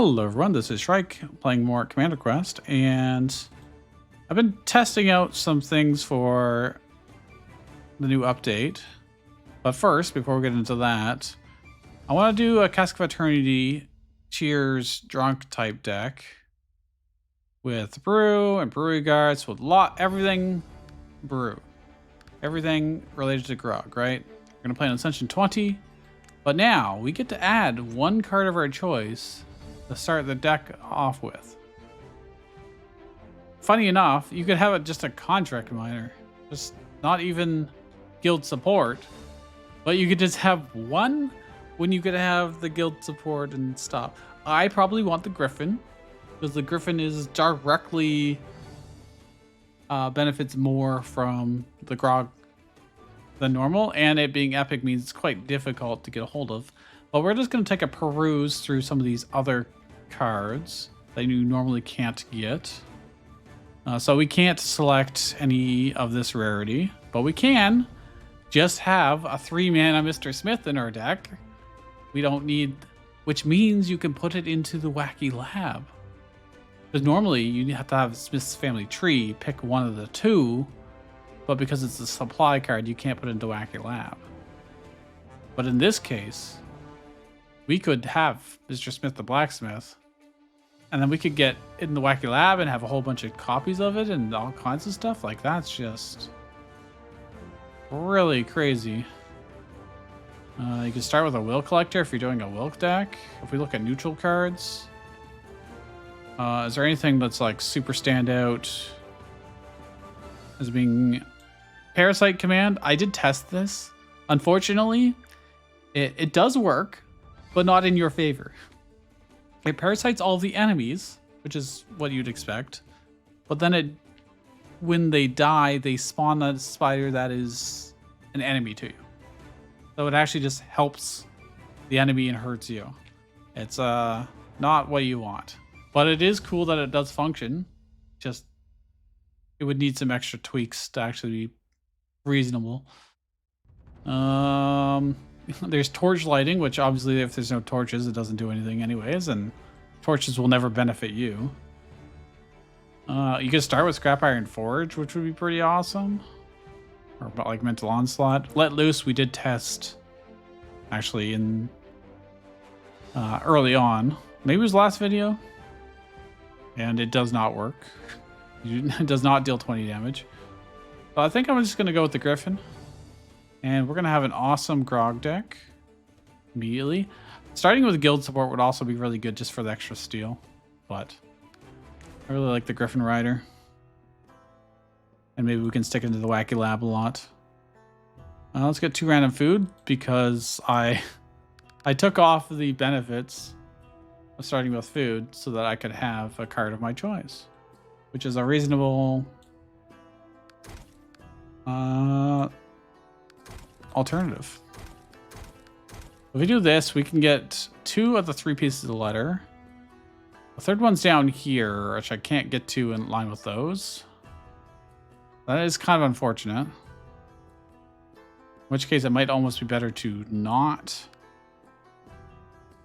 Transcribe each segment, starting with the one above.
Hello everyone, this is Shrike playing more Commander Quest, and I've been testing out some things for the new update. But first, before we get into that, I want to do a Cask of Eternity Cheers Drunk type deck with brew and brewery guards with everything brew. Everything related to Grog, right? We're going to play on Ascension 20, but now we get to add one card of our choice to start the deck off with. Funny enough, you could have it just a contract miner, just not even guild support, but you could just have one when you could have the guild support and stuff. I probably want the Griffin because the Griffin is directly benefits more from the Grog than normal, and it being epic means it's quite difficult to get a hold of. But we're just going to take a peruse through some of these other cards that you normally can't get. So we can't select any of this rarity, but we can just have a 3-mana Mr. Smith in our deck. We don't need, which means you can put it into the Wacky Lab. Because normally you have to have Smith's family tree, pick one of the two, but because it's a supply card, you can't put it into Wacky Lab. But in this case, we could have Mr. Smith the Blacksmith, and then we could get it in the Wacky Lab and have a whole bunch of copies of it and all kinds of stuff. Like, that's just really crazy. You can start with a Will Collector if you're doing a Wilk deck. If we look at neutral cards, is there anything that's like super standout as being Parasite Command? I did test this. Unfortunately, it does work, but not in your favor. It parasites all the enemies, which is what you'd expect. But then when they die, they spawn a spider that is an enemy to you. So it actually just helps the enemy and hurts you. It's not what you want. But it is cool that it does function. Just it would need some extra tweaks to actually be reasonable. There's torch lighting, which obviously if there's no torches, it doesn't do anything anyways, and torches will never benefit you. You could start with Scrap Iron Forge, which would be pretty awesome. Or like Mental Onslaught. Let Loose, we did test actually in early on. Maybe it was last video. And it does not work. It does not deal 20 damage. So I think I'm just going to go with the Griffin. And we're going to have an awesome Grog deck immediately. Starting with guild support would also be really good just for the extra steel. But I really like the Griffin Rider. And maybe we can stick into the Wacky Lab a lot. Let's get 2 random food because I took off the benefits of starting with food so that I could have a card of my choice, which is a reasonable alternative. If we do this, we can get 2 of the 3 pieces of the letter. The third one's down here, which I can't get to in line with those. That is kind of unfortunate. In which case, it might almost be better to not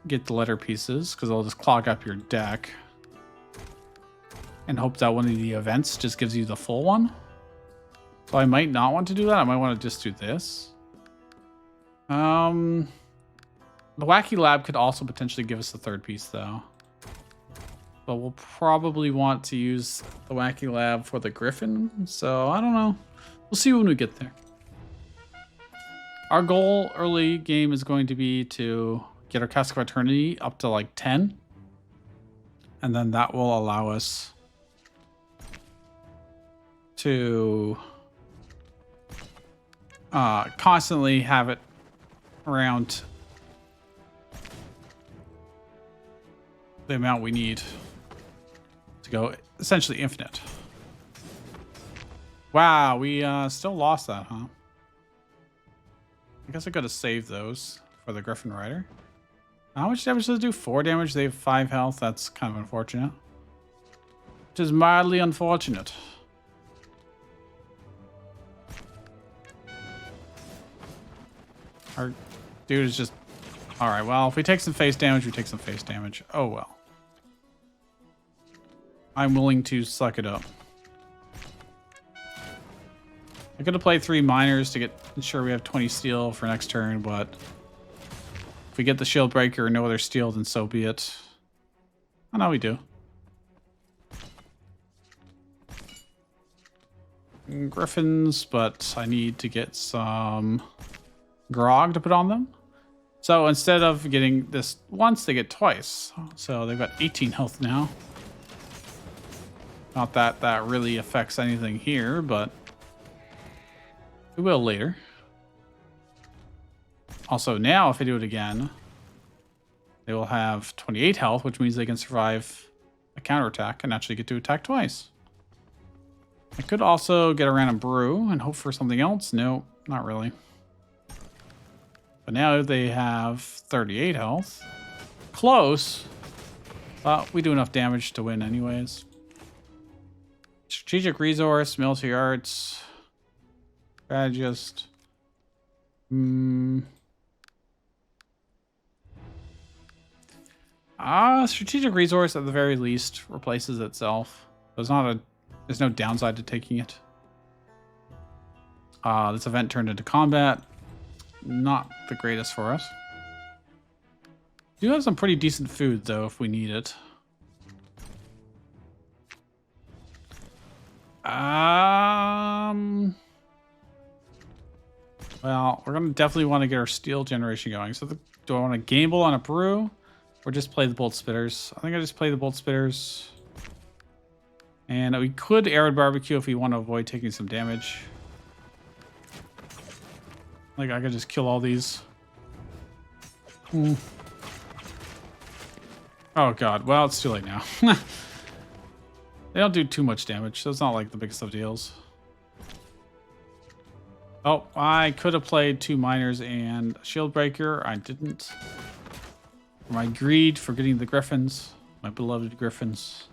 get the letter pieces, because it'll just clog up your deck. And hope that one of the events just gives you the full one. So I might not want to do that. I might want to just do this. The Wacky Lab could also potentially give us the 3rd piece, though. But we'll probably want to use the Wacky Lab for the Griffin. So I don't know. We'll see when we get there. Our goal early game is going to be to get our Cask of Eternity up to like 10. And then that will allow us to constantly have it around the amount we need to go essentially infinite. Wow, we still lost that, huh? I guess I gotta save those for the Griffin Rider. How much damage does it do? 4 damage. They have 5 health. That's kind of unfortunate. Which is mildly unfortunate. Our dude is just... Alright, well, if we take some face damage, we take some face damage. Oh, well. I'm willing to suck it up. I could have played 3 miners to ensure we have 20 steel for next turn, but if we get the shield breaker and no other steel, then so be it. Oh, no, we do. Griffins, but I need to get some grog to put on them. So instead of getting this once, they get twice. So they've got 18 health now. Not that that really affects anything here, but it will later. Also, now if I do it again, they will have 28 health, which means they can survive a counterattack and actually get to attack twice. I could also get a random brew and hope for something else. No, not really. But now they have 38 health. Close. But we do enough damage to win anyways. Strategic resource, military arts, strategist. Strategic resource at the very least replaces itself. There's no downside to taking it. This event turned into combat. Not the greatest for us. We do have some pretty decent food though if we need it. Well, we're gonna definitely want to get our steel generation going. So do I want to gamble on a brew or just play the bolt spitters? I think I just play the bolt spitters. And we could arid barbecue if we want to avoid taking some damage. Like I could just kill all these. Oh god, well it's too late now. They don't do too much damage, so it's not like the biggest of deals. Oh, I could have played 2 miners and a shield breaker. I didn't. For my greed for getting the griffins, my beloved griffins.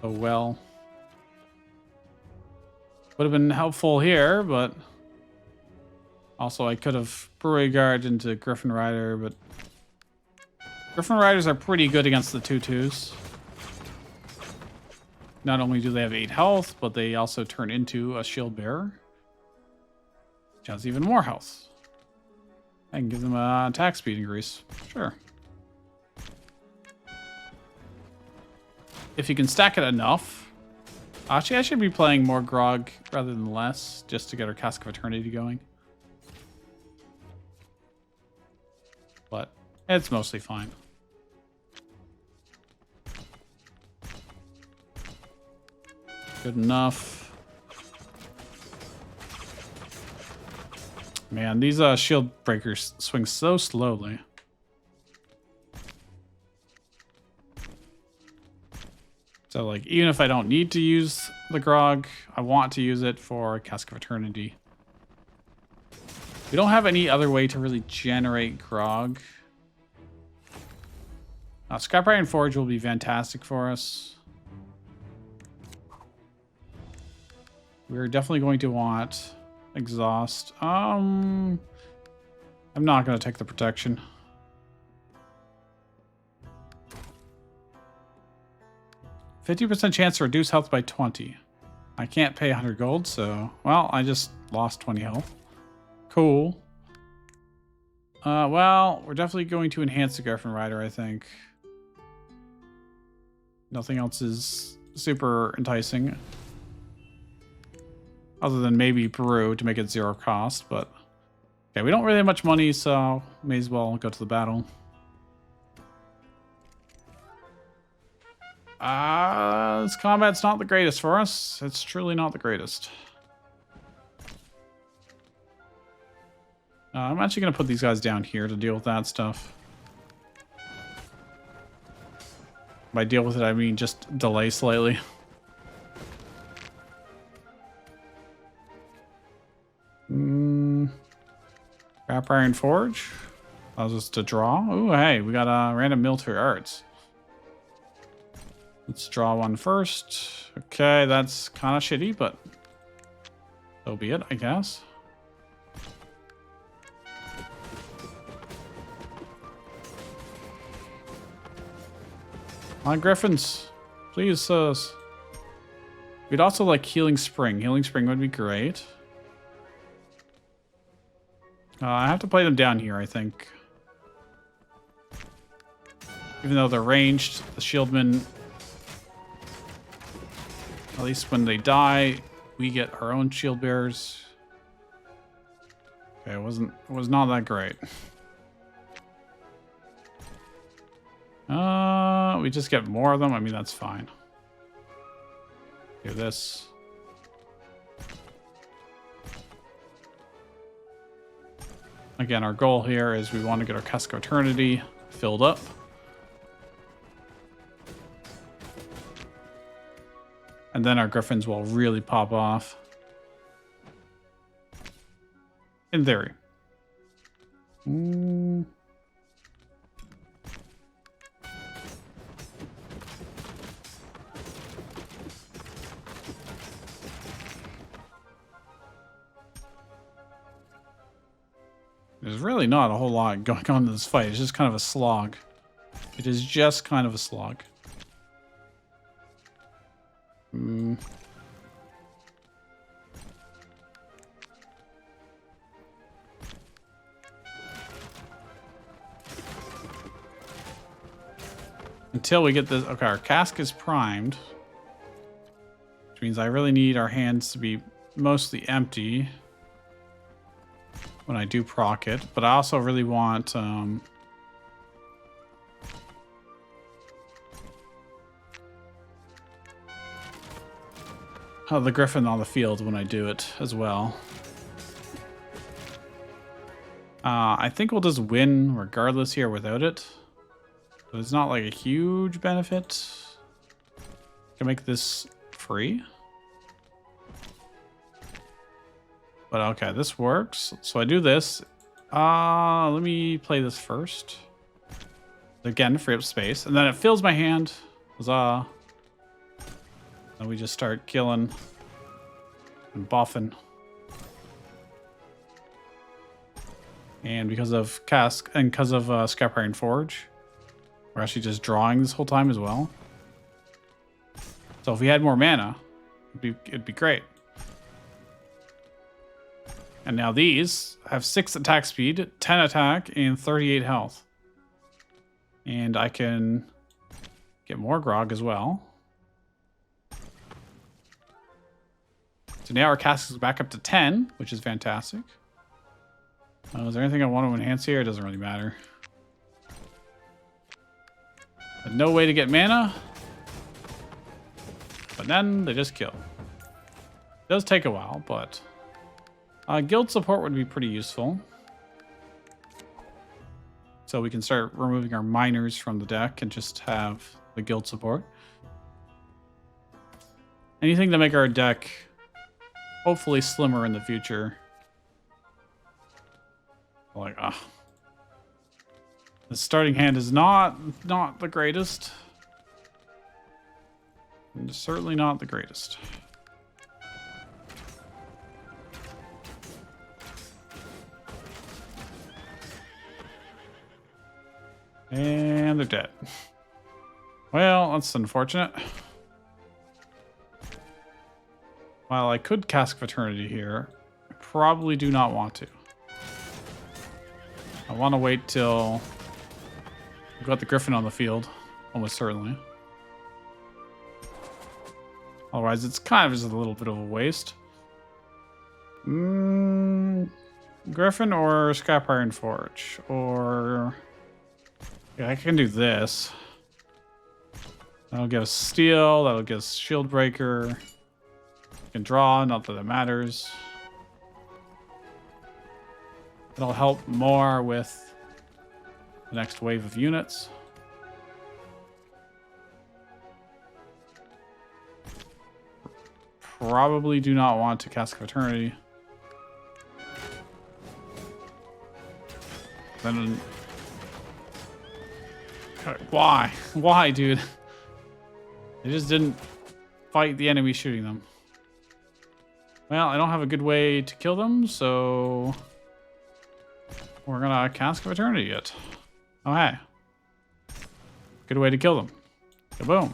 Oh well. Would have been helpful here, but also I could have brewery guard into Griffin Rider, but Griffin Riders are pretty good against the 2/2s. Not only do they have 8 health, but they also turn into a shield bearer, which has even more health. I can give them a attack speed increase. Sure. If you can stack it enough. Actually, I should be playing more Grog rather than less, just to get our Cask of Eternity going. But it's mostly fine. Good enough. Man, these shield breakers swing so slowly. So, like, even if I don't need to use the Grog, I want to use it for Cask of Eternity. We don't have any other way to really generate Grog. Scrap Iron Forge will be fantastic for us. We're definitely going to want exhaust. I'm not going to take the protection. 50% chance to reduce health by 20. I can't pay 100 gold, so... Well, I just lost 20 health. Cool. Well, we're definitely going to enhance the Griffin Rider, I think. Nothing else is super enticing. Other than maybe Peru to make it 0 cost, but... Okay, we don't really have much money, so may as well go to the battle. This combat's not the greatest for us. It's truly not the greatest. I'm actually going to put these guys down here to deal with that stuff. By deal with it, I mean just delay slightly. Scrap Iron Forge allows us to draw. Oh, hey, we got a random military arts. Let's draw one first. Okay, that's kind of shitty, but so be it, I guess. On Griffins. Please, we'd also like Healing Spring. Healing Spring would be great. I have to play them down here, I think. Even though they're ranged, the shieldmen, at least when they die, we get our own shield bearers. Okay, it was not that great. We just get more of them. I mean, that's fine. Do this. Again, our goal here is we want to get our Cask of Eternity filled up. And then our Griffins will really pop off. In theory. There's really not a whole lot going on in this fight. It's just kind of a slog. It is just kind of a slog. Until we get this. Okay, our cask is primed. Which means I really need our hands to be mostly empty when I do proc it. But I also really want... the Griffin on the field when I do it as well. I think we'll just win regardless here without it. But it's not like a huge benefit. Can make this free. But okay, this works. So I do this. Let me play this first. Again, free up space. And then it fills my hand. Huzzah. And we just start killing and buffing. And because of cask and because of Scrap Iron Forge, we're actually just drawing this whole time as well. So if we had more mana, it'd be great. And now these have 6 attack speed, 10 attack, and 38 health. And I can get more Grog as well. So now our cask is back up to 10, which is fantastic. Is there anything I want to enhance here? It doesn't really matter. But no way to get mana. But then they just kill. It does take a while, but... guild support would be pretty useful. So we can start removing our miners from the deck and just have the guild support. Anything to make our deck hopefully slimmer in the future. Like, the starting hand is not the greatest. And certainly not the greatest. And they're dead. Well, that's unfortunate. While I could Cask of Eternity here, I probably do not want to. I want to wait till we've got the Griffin on the field, almost certainly. Otherwise, it's kind of just a little bit of a waste. Griffin or Scrap Iron Forge? Or... yeah, I can do this. That'll give us Steel, that'll give us Shield Breaker. Can draw, not that it matters. It'll help more with the next wave of units. Probably do not want to Cask of Eternity. Then... why? Why, dude? They just didn't fight the enemy shooting them. Well, I don't have a good way to kill them, so... we're gonna Cask of Eternity it. Oh, hey. Good way to kill them. Kaboom.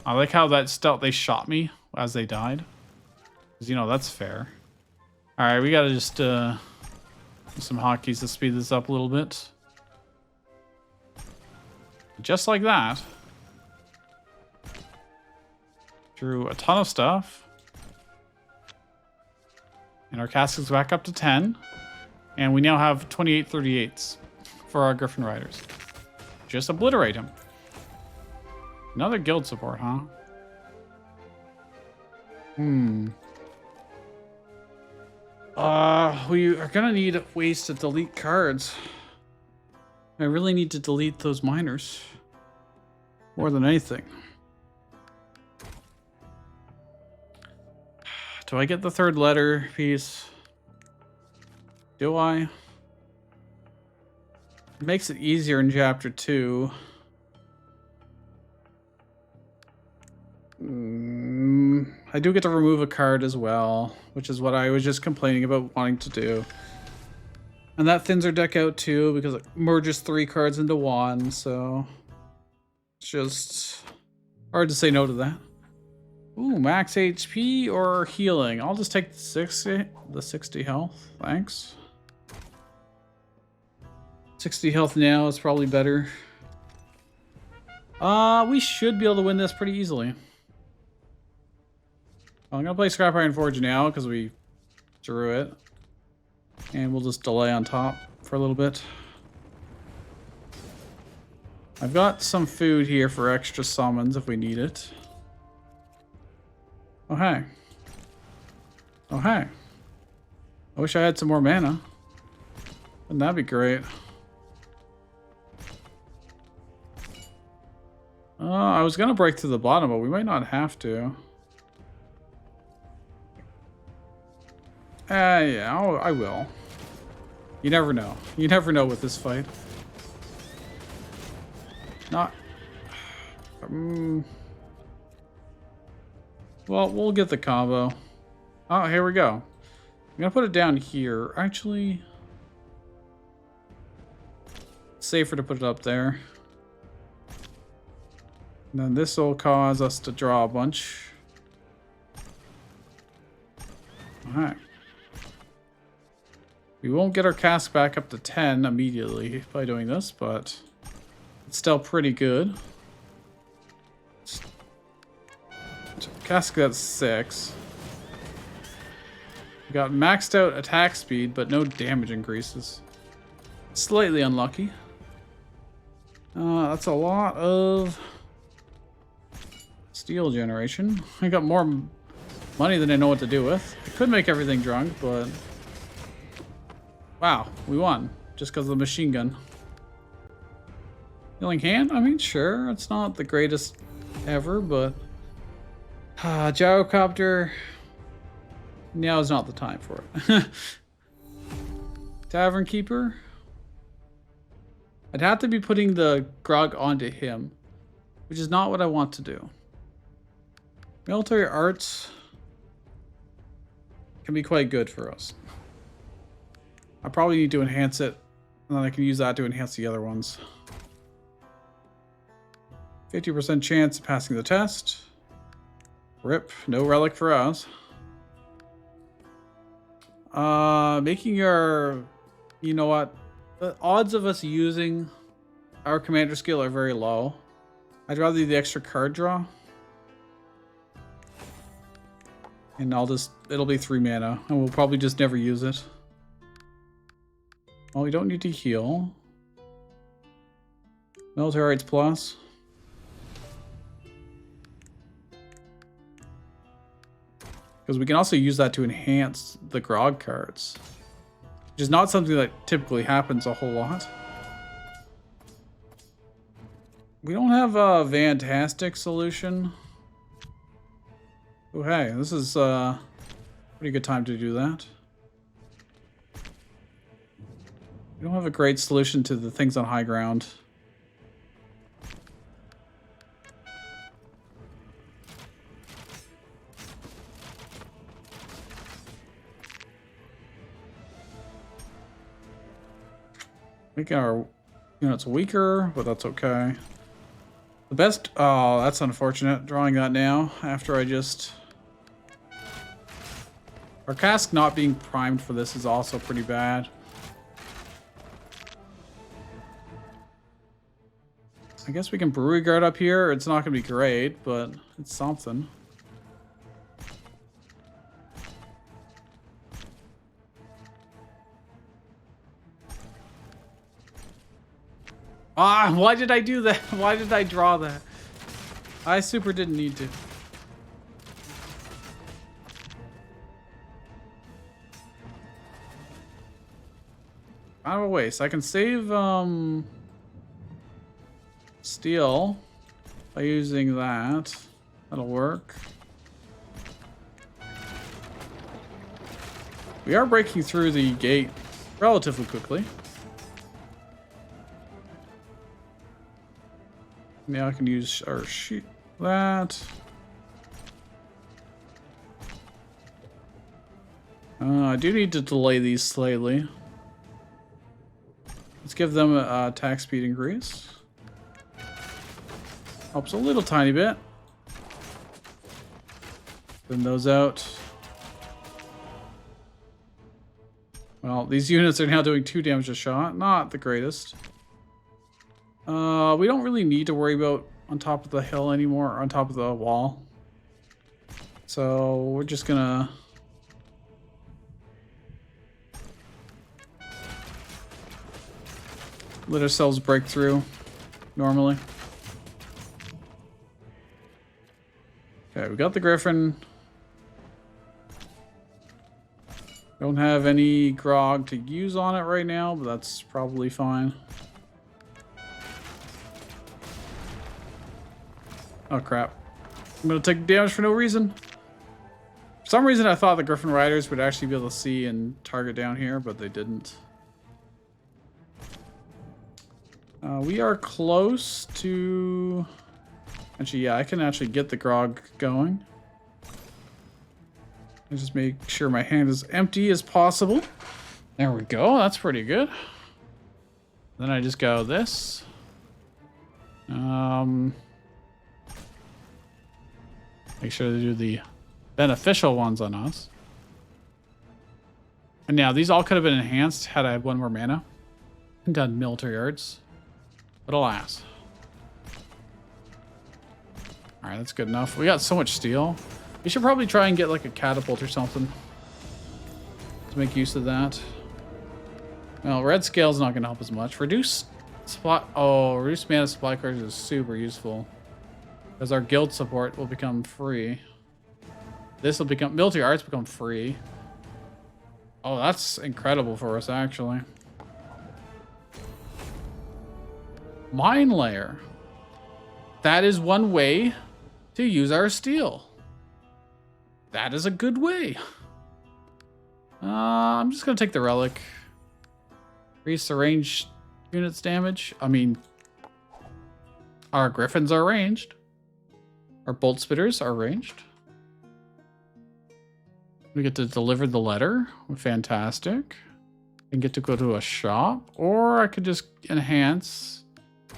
I like how that stealth, they shot me as they died. Because, you know, that's fair. Alright, we gotta just do some hotkeys to speed this up a little bit. Just like that. Through a ton of stuff. And our cask is back up to 10. And we now have 28 38s for our Griffin riders. Just obliterate him. Another guild support, huh? We are gonna need ways to delete cards. I really need to delete those miners. More than anything. Do I get the third letter piece? Do I? It makes it easier in chapter 2. I do get to remove a card as well, which is what I was just complaining about wanting to do. And that thins our deck out too, because it merges 3 cards into 1, so it's just hard to say no to that. Ooh, max HP or healing? I'll just take the 60 health. Thanks. 60 health now is probably better. We should be able to win this pretty easily. I'm gonna play Scrap Iron Forge now because we drew it. And we'll just delay on top for a little bit. I've got some food here for extra summons if we need it. Oh, hey. Oh, hey. I wish I had some more mana. Wouldn't that be great? I was gonna break to the bottom, but we might not have to. Yeah, I will. You never know. You never know with this fight. Not... Well, we'll get the combo. Oh, here we go. I'm gonna put it down here. Actually... It's safer to put it up there. And then this will cause us to draw a bunch. Alright. We won't get our cask back up to 10 immediately by doing this, but it's still pretty good. Cask got 6. We got maxed out attack speed, but no damage increases. Slightly unlucky. That's a lot of steel generation. I got more money than I know what to do with. I could make everything drunk, but... Wow, we won. Just because of the machine gun. Healing hand? I mean, sure. It's not the greatest ever, but... Gyrocopter... Now is not the time for it. Tavern Keeper? I'd have to be putting the Grog onto him, which is not what I want to do. Military arts can be quite good for us. I probably need to enhance it, and then I can use that to enhance the other ones. 50% chance of passing the test. Rip, no relic for us. Making your... You know what? The odds of us using our commander skill are very low. I'd rather do the extra card draw. And it'll be 3 mana, and we'll probably just never use it. Well, we don't need to heal. Military Arts Plus. Because we can also use that to enhance the Grog cards. Which is not something that typically happens a whole lot. We don't have a fantastic solution. Oh, hey, this is a pretty good time to do that. We don't have a great solution to the things on high ground. Making our units weaker, but that's okay. The best... Oh, that's unfortunate, drawing that now, after I just... Our cask not being primed for this is also pretty bad. I guess we can brewery guard up here. It's not going to be great, but it's something. Ah, why did I do that? Why did I draw that? I super didn't need to. Out of a waste. I can save steel by using that. That'll work. We are breaking through the gate relatively quickly. Now I can use our sheet that. I do need to delay these slightly. Let's give them a attack speed increase. Helps a little tiny bit. Send those out. Well, these units are now doing 2 damage a shot. Not the greatest. We don't really need to worry about on top of the hill anymore, or on top of the wall. So we're just gonna... let ourselves break through normally. Okay, we got the Griffin. Don't have any grog to use on it right now, but that's probably fine. Oh crap. I'm gonna take damage for no reason. For some reason I thought the Griffin Riders would actually be able to see and target down here, but they didn't. We are close to... Actually, yeah, I can actually get the grog going. I just make sure my hand is empty as possible. There we go. That's pretty good. Then I just go this. Make sure to do the beneficial ones on us. And now these all could have been enhanced had I had 1 more mana and done military arts. But alas. Alright, that's good enough. We got so much steel. We should probably try and get like a catapult or something to make use of that. Well, red scale's not going to help as much. Reduce supply... Oh, reduce mana supply cards is super useful. Because our guild support will become free. This will become... Military arts become free. Oh, that's incredible for us, actually. Mine layer. That is one way to use our steel. That is a good way. I'm just going to take the relic. Increase the range units damage. I mean, our griffins are ranged. Our bolt spitters are ranged. We get to deliver the letter. Fantastic. And get to go to a shop. Or I could just enhance.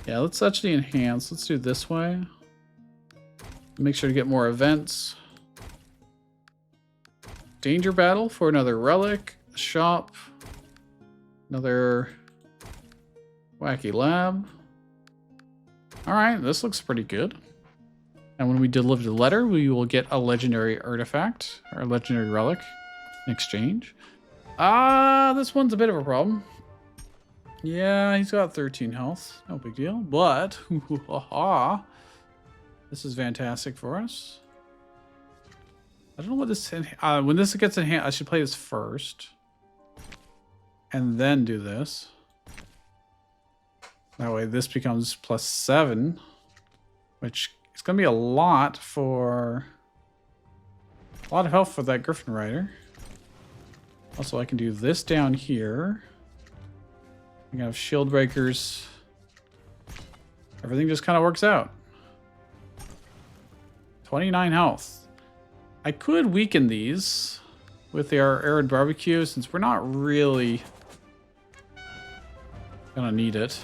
Yeah, let's actually enhance. Let's do it this way. Make sure to get more events. Danger battle for another relic. Shop. Another wacky lab. Alright, this looks pretty good. And when we deliver the letter, we will get a legendary artifact. Or a legendary relic in exchange. This one's a bit of a problem. Yeah, he's got 13 health. No big deal. But, this is fantastic for us. I don't know what this... when this gets in hand, I should play this first. And then do this. That way this becomes +7. Which is going to be a lot for... A lot of health for that Griffin Rider. Also, I can do this down here. I have shield breakers. Everything just kind of works out. 29 health. I could weaken these with our arid barbecue since we're not really gonna need it.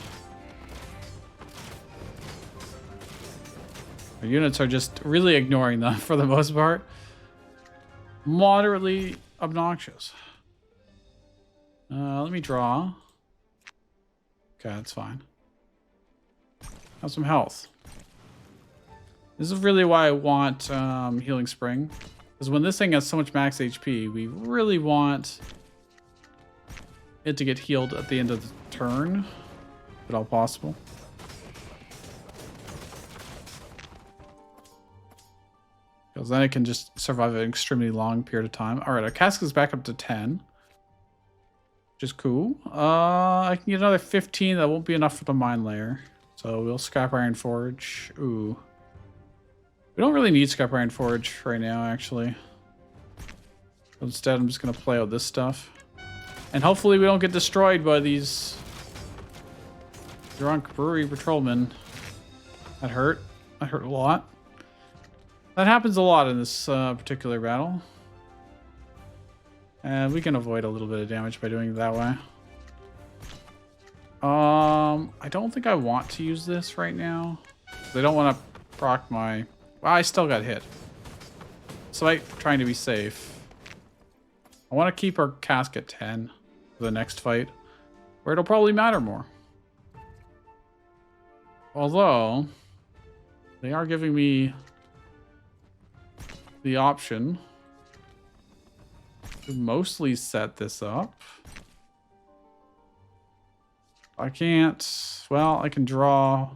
Our units are just really ignoring them for the most part. Moderately obnoxious. Let me draw. Okay, that's fine. Have some health. This is really why I want Healing Spring. Because when this thing has so much max HP, we really want it to get healed at the end of the turn, if at all possible. Because then it can just survive an extremely long period of time. All right, our cask is back up to 10. Which is cool. I can get another 15. That won't be enough for the mine layer. So we'll scrap iron forge. Ooh. We don't really need scrap iron forge right now, actually. Instead, I'm just going to play out this stuff. And hopefully we don't get destroyed by these drunk brewery patrolmen. That hurt. That hurt a lot. That happens a lot in this particular battle. And we can avoid a little bit of damage by doing it that way. I don't think I want to use this right now. I don't want to proc my... Well, I still got hit. So I'm trying to be safe. I want to keep our cask at 10 for the next fight, where it'll probably matter more. Although, they are giving me the option to mostly set this up. I can't... Well, I can draw...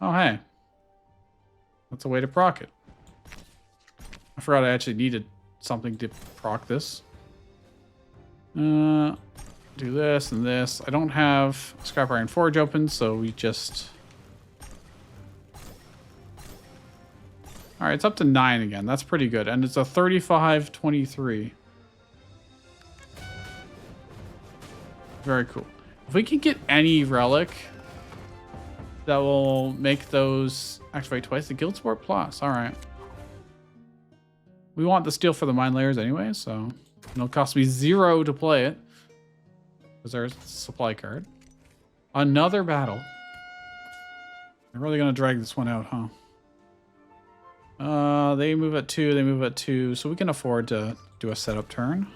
Oh, hey. That's a way to proc it. I forgot I actually needed something to proc this. Do this and this. I don't have scrap iron forge open, so we just... Alright, it's up to 9 again. That's pretty good. And it's a 35-23. Very cool. If we can get any relic that will make those activate twice, the Guild Sport Plus. Alright. We want the steel for the mine layers anyway, so it'll cost me 0 to play it. Because there's a supply card. Another battle. They're really going to drag this one out, huh? They move at 2, they move at 2, so we can afford to do a setup turn.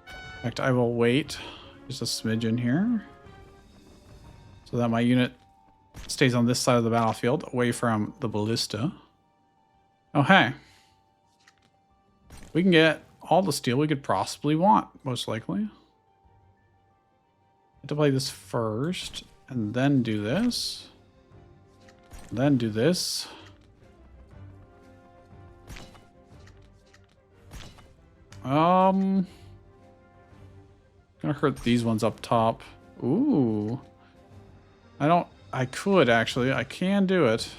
In fact, I will wait just a smidgen here. So that my unit stays on this side of the battlefield, away from the ballista. Oh, hey. We can get all the steel we could possibly want, most likely. I have to play this first, and then do this. Then do this. Gonna hurt these ones up top. Ooh. I could actually. I can do it.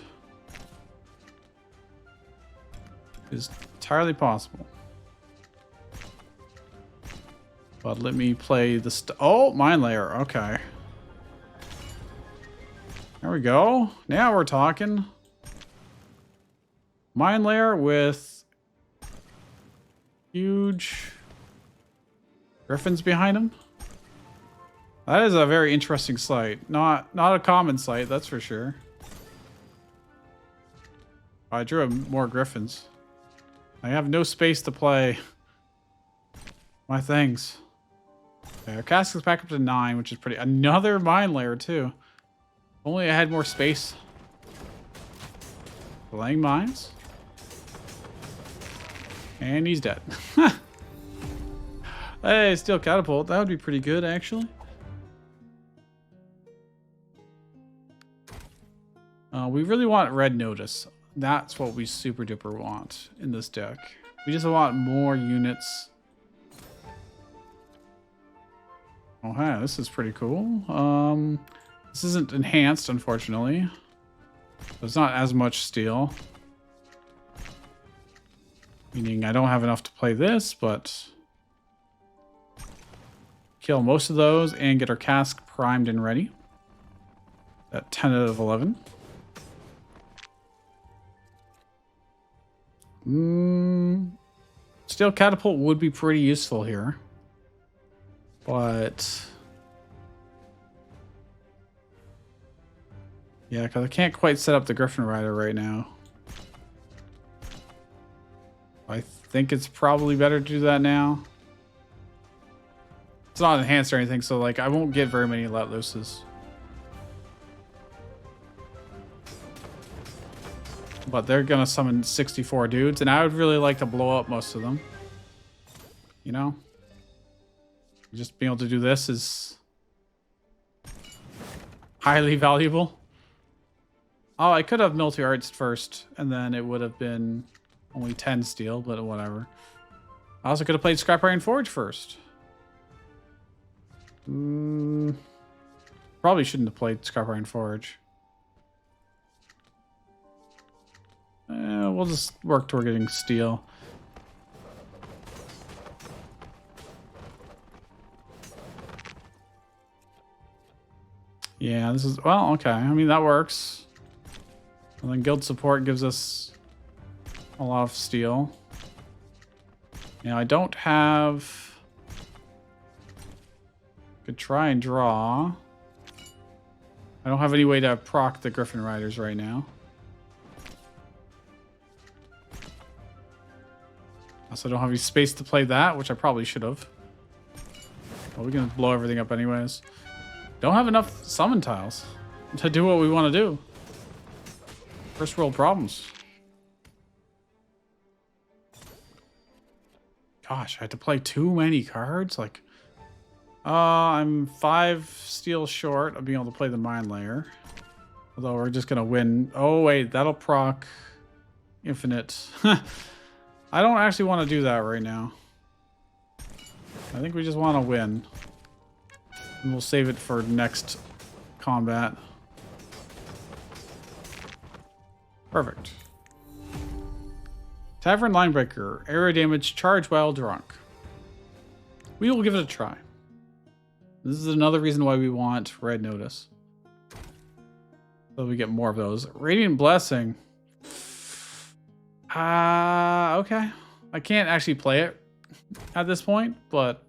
It's entirely possible. But let me play the oh, mine layer. Okay. There we go. Now we're talking. Mine layer with huge griffins behind him. That is a very interesting sight. Not a common sight, that's for sure. I drew more griffins. I have no space to play my things. Okay, our cask is back up to 9, which is pretty... Another mine layer, too. Only I had more space. Playing mines. And he's dead. Hey, steel catapult. That would be pretty good, actually. We really want red notice. That's what we super duper want in this deck. We just want more units. Oh, hey, this is pretty cool. This isn't enhanced, unfortunately. There's not as much steel. Meaning I don't have enough to play this, but... Kill most of those and get our cask primed and ready. At 10 out of 11. Steel catapult would be pretty useful here. But... Yeah, because I can't quite set up the Griffin Rider right now. I think it's probably better to do that now. It's not enhanced or anything, so like I won't get very many let looses. But they're gonna summon 64 dudes, and I would really like to blow up most of them. You know? Just being able to do this is highly valuable. Oh, I could have military arts first, and then it would have been only 10 steel, but whatever. I also could have played Scrap Iron Forge first. Probably shouldn't have played Scrap Iron Forge. We'll just work toward getting steel. Yeah, this is... Well, okay. I mean, that works. And then guild support gives us a lot of steel. Now, I don't have... Could try and draw. I don't have any way to proc the Griffin Riders right now. Also, don't have any space to play that, which I probably should have. Well, we can blow everything up anyways. Don't have enough summon tiles to do what we want to do. First world problems. Gosh, I had to play too many cards. Like, I'm 5 steel short of being able to play the mine layer. Although we're just gonna win. Oh wait, that'll proc infinite. I don't actually want to do that right now. I think we just want to win. And we'll save it for next combat. Perfect. Tavern Linebreaker. Area damage. Charge while drunk. We will give it a try. This is another reason why we want Red Notice. So we get more of those. Radiant Blessing. Okay. I can't actually play it at this point, but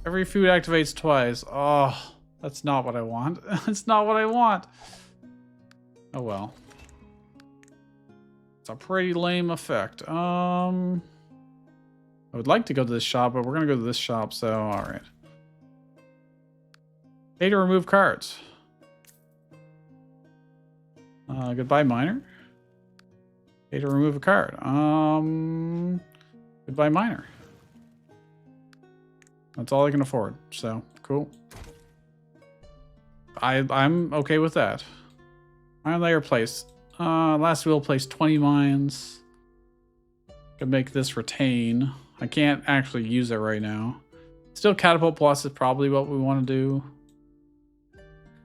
every food activates twice. Oh, that's not what I want. That's not what I want. Oh well. It's a pretty lame effect. I would like to go to this shop, but we're gonna go to this shop, so alright. Pay to remove cards. Goodbye, miner. Pay to remove a card. Goodbye, miner. That's all I can afford. So cool. I'm okay with that. Mine layer placed. Last wheel placed 20 mines. Could make this retain. I can't actually use it right now. Still, catapult plus is probably what we want to do.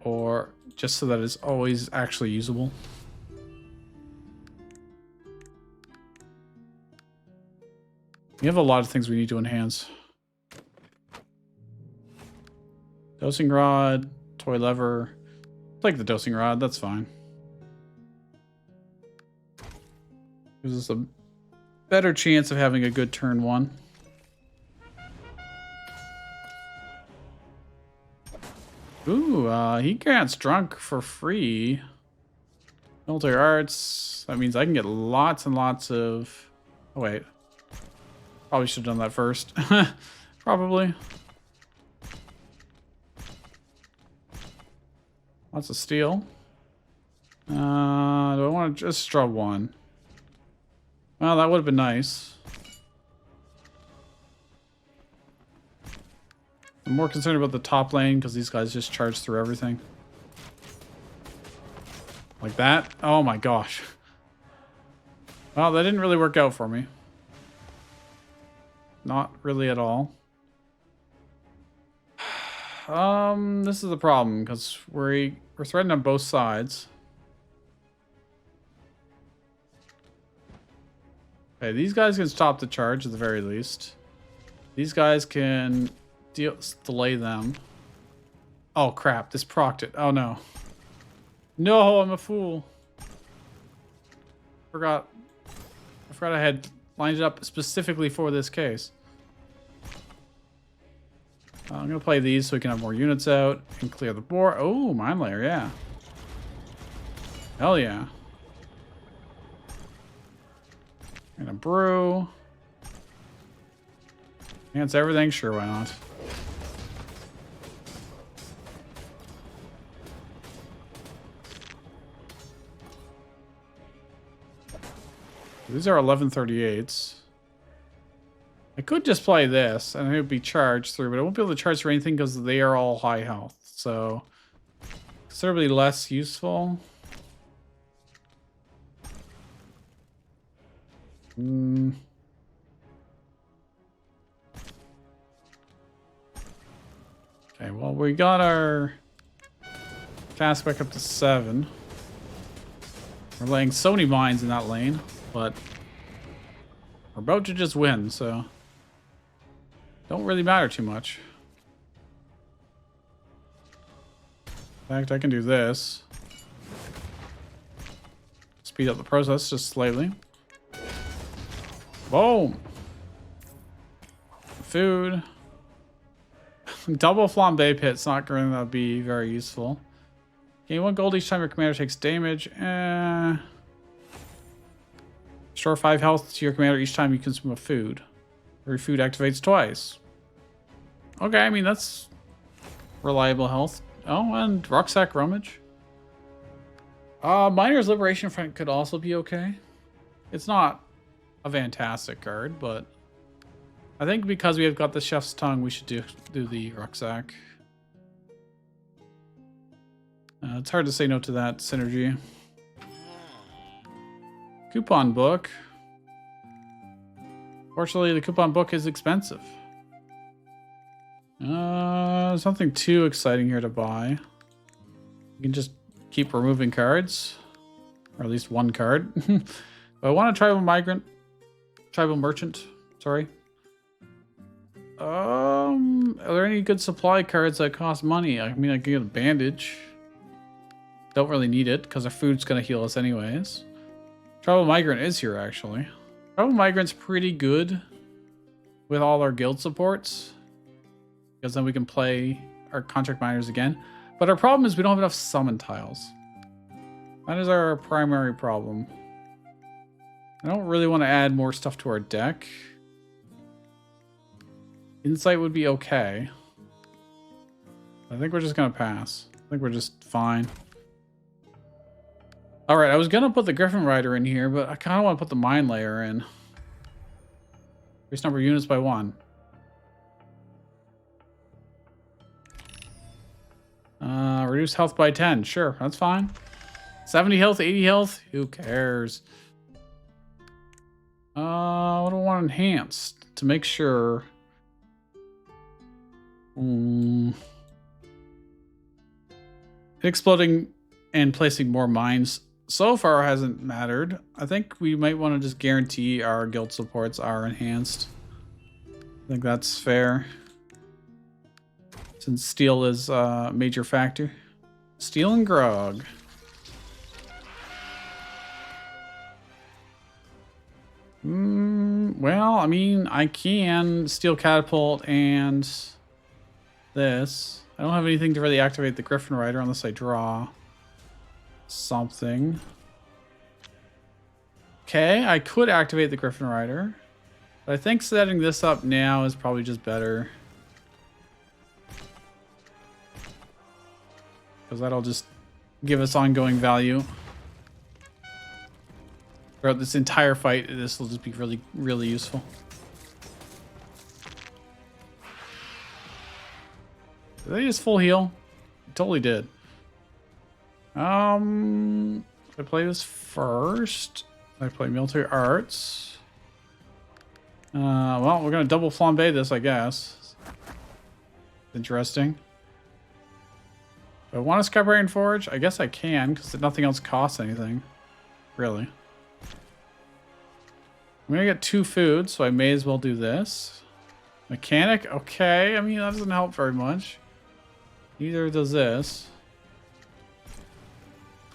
Or just so that it's always actually usable. We have a lot of things we need to enhance. Dosing rod, toy lever. Take the dosing rod, that's fine. Gives us a better chance of having a good turn one. Ooh, he grants drunk for free. Military arts. That means I can get lots and lots of... Oh, wait. Probably should have done that first. Probably. Lots of steel. Do I want to just draw one? Well, that would have been nice. I'm more concerned about the top lane because these guys just charge through everything. Like that? Oh my gosh. Well, that didn't really work out for me. Not really at all. This is the problem because we're threatened on both sides. Okay, these guys can stop the charge at the very least. These guys can delay them. Oh crap, this procced it. Oh no. No, I'm a fool. I forgot I had lined it up specifically for this case. I'm going to play these so we can have more units out and clear the board. Oh, mine layer, yeah. Hell yeah. And a brew. Enhance everything? Sure, why not? These are 1138s. I could just play this and it would be charged through, but I won't be able to charge through anything because they are all high health. So considerably less useful. Okay, well, we got our cask back up to 7. We're laying so many mines in that lane, but we're about to just win, so don't really matter too much. In fact, I can do this. Speed up the process just slightly. Boom! Food. Double flambe pit's not going to be very useful. Gain 1 gold each time your commander takes damage. Restore 5 health to your commander each time you consume a food. Every food activates twice. Okay, I mean, that's reliable health. Oh, and rucksack rummage. Miner's Liberation Front could also be okay. It's not a fantastic card, but I think because we have got the Chef's Tongue, we should do the rucksack. It's hard to say no to that synergy. Coupon book. Fortunately, the coupon book is expensive. There's nothing too exciting here to buy. You can just keep removing cards. Or at least one card. But I want a tribal merchant. Sorry. Are there any good supply cards that cost money? I mean, I can get a bandage. Don't really need it because our food's gonna heal us anyways. Tribal Migrant is here, actually. Tribal Migrant's pretty good with all our guild supports, because then we can play our contract miners again. But our problem is we don't have enough summon tiles. That is our primary problem. I don't really want to add more stuff to our deck. Insight would be okay. I think we're just going to pass. I think we're just fine. Alright, I was going to put the Griffin Rider in here, but I kind of want to put the Mine Layer in. Increase number of units by 1. Reduce health by 10. Sure, that's fine. 70 health, 80 health? Who cares? What do I want enhanced? To make sure... Exploding and placing more mines so far hasn't mattered. I think we might want to just guarantee our guild supports are enhanced. I think that's fair. Since steel is a major factor. Steel and grog. Well, I mean, I can steel catapult and this. I don't have anything to really activate the Griffin Rider unless I draw something. Okay, I could activate the Griffin Rider. But I think setting this up now is probably just better. Because that'll just give us ongoing value. Throughout this entire fight, this will just be really, really useful. Did they just full heal? It totally did. I play this first. I play military arts. Well, we're gonna double flambe this, I guess. Interesting. Do I want a Skybrian Forge? I guess I can, because nothing else costs anything. Really. I'm gonna get 2 food, so I may as well do this. Mechanic? Okay, I mean, that doesn't help very much. Neither does this.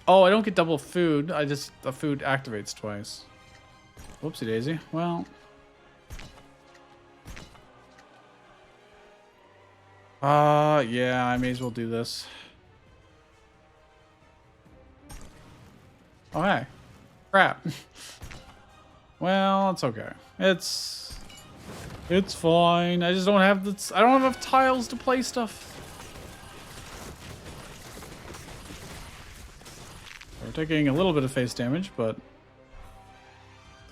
Oh, I don't get double food. The food activates twice. Whoopsie daisy. Well. Yeah, I may as well do this. Oh, hey. Crap. Well, it's okay. It's fine. I just don't have I don't have enough tiles to play stuff. We're taking a little bit of face damage, but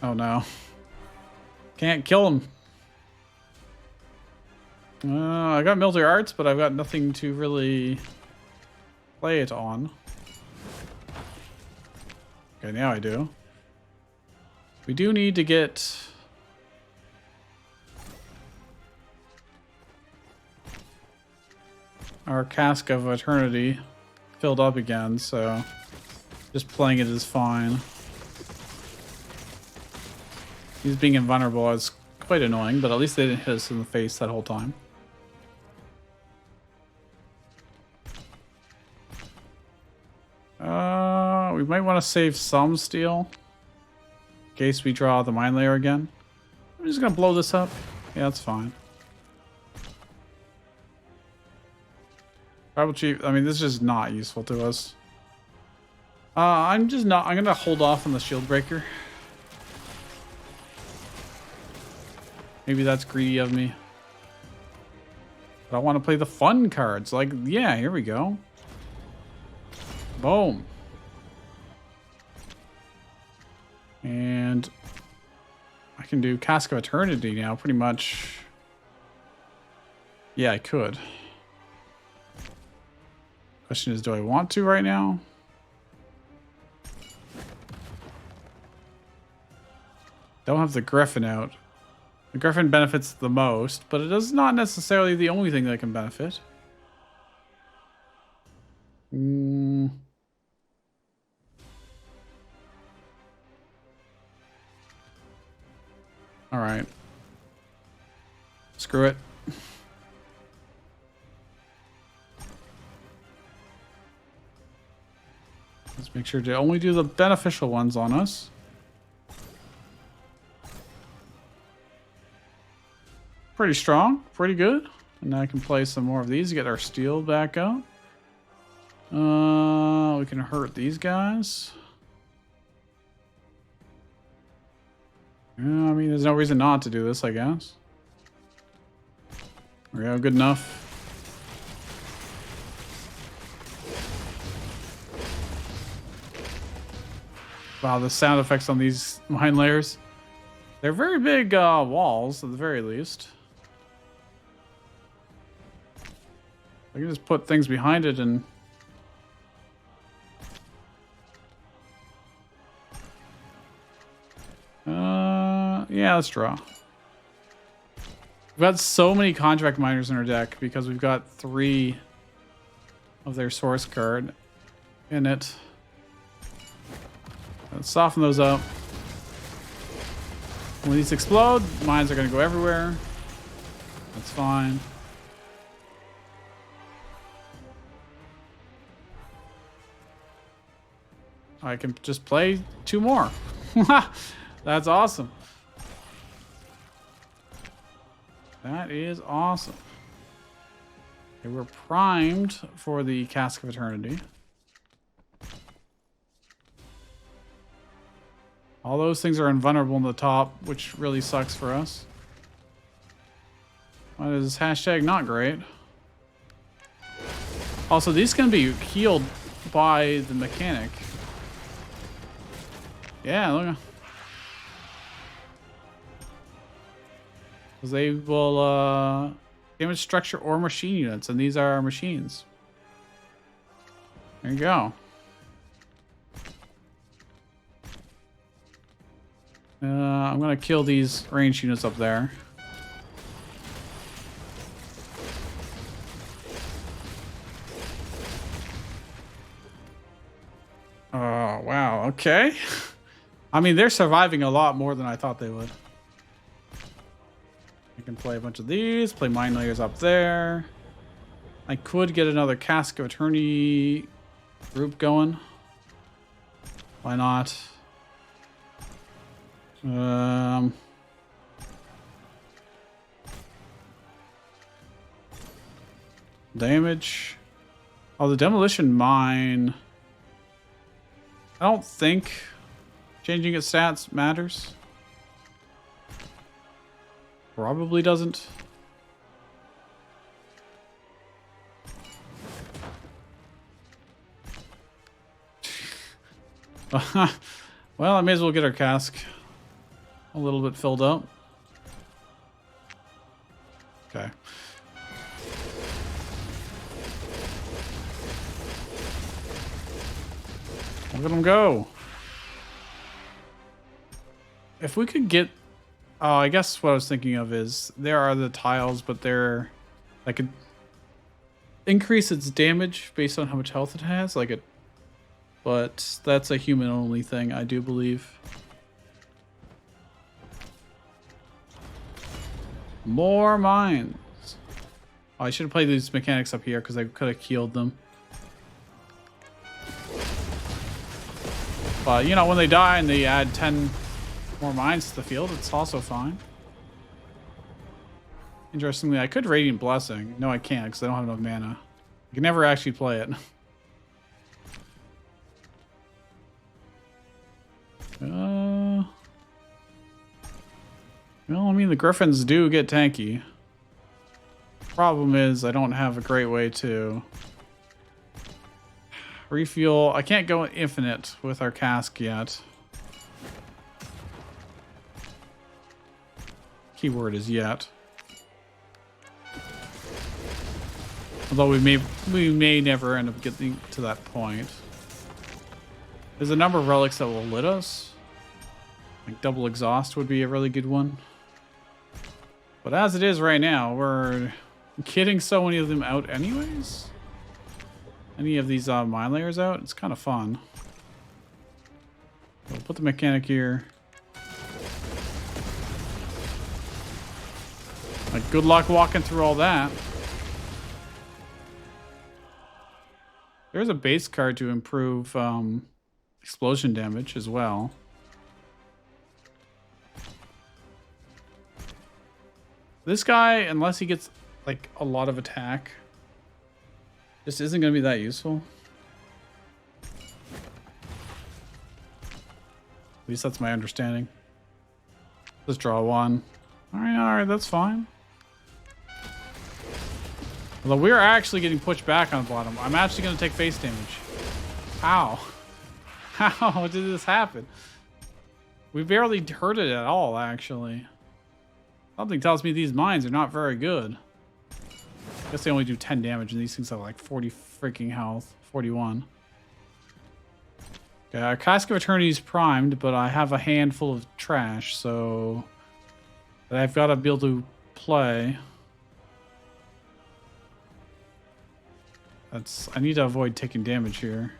oh no. Can't kill him. I got military arts, but I've got nothing to really play it on. Okay, now I do. We do need to get our cask of eternity filled up again, so just playing it is fine. He's being invulnerable is quite annoying, but at least they didn't hit us in the face that whole time. We might want to save some steel in case we draw the mine layer again. I'm just gonna blow this up. Yeah, that's fine. Tribal chief. I mean, this is just not useful to us. I'm gonna hold off on the shield breaker. Maybe that's greedy of me. But I want to play the fun cards. Like, yeah, here we go. Boom. And I can do Cask of Eternity now, pretty much. Yeah, I could. Question is, do I want to right now? Don't have the Griffin out. The Griffin benefits the most, but it is not necessarily the only thing that can benefit. All right. Screw it. Let's make sure to only do the beneficial ones on us. Pretty strong, pretty good. And now I can play some more of these to get our steel back up. We can hurt these guys. Yeah, I mean, there's no reason not to do this, I guess. There we go, good enough. Wow, the sound effects on these mine layers. They're very big walls, at the very least. I can just put things behind it and... yeah, let's draw. We've got so many contract miners in our deck because we've got 3 of their source card in it. Let's soften those up. When these explode, mines are going to go everywhere. That's fine. I can just play 2 more. That's awesome. That is awesome. Okay, we're primed for the Cask of Eternity. All those things are invulnerable in the top, which really sucks for us. What is hashtag not great? Also, these can be healed by the mechanic. Yeah, look. Because they will damage structure or machine units, and these are machines. There you go. I'm gonna kill these range units up there. Oh, wow, okay. I mean, they're surviving a lot more than I thought they would. I can play a bunch of these, play mine layers up there. I could get another Cask of Eternity group going. Why not? Damage. Oh, the demolition mine. I don't think changing its stats matters. Probably doesn't. Well, I may as well get our cask a little bit filled up. Okay. Look at them go. If we could get... Oh, I guess what I was thinking of is there are the tiles, but they're... I could increase its damage based on how much health it has. Like it... But that's a human-only thing, I do believe. More mines. Oh, I should have played these mechanics up here because I could have killed them. But, you know, when they die and they add 10 more mines to the field, it's also fine. Interestingly, I could Radiant Blessing. No, I can't because I don't have enough mana. I can never actually play it. Well, I mean, the Griffins do get tanky. Problem is, I don't have a great way to refuel. I can't go infinite with our cask yet. Keyword is yet. Although we may never end up getting to that point. There's a number of relics that will lit us. Like double exhaust would be a really good one. But as it is right now, we're getting so many of them out anyways. Any of these mine layers out, it's kind of fun. We'll put the mechanic here. Like, good luck walking through all that. There's a base card to improve explosion damage as well. This guy, unless he gets like a lot of attack, just isn't going to be that useful. At least that's my understanding. Let's draw one. All right, that's fine. Although we're actually getting pushed back on the bottom. I'm actually going to take face damage. How? How did this happen? We barely hurt it at all, actually. Something tells me these mines are not very good. I guess they only do 10 damage, and these things have like 40 freaking health. 41. Okay, our Cask of Eternity is primed, but I have a handful of trash, so that I've got to be able to play. I need to avoid taking damage here.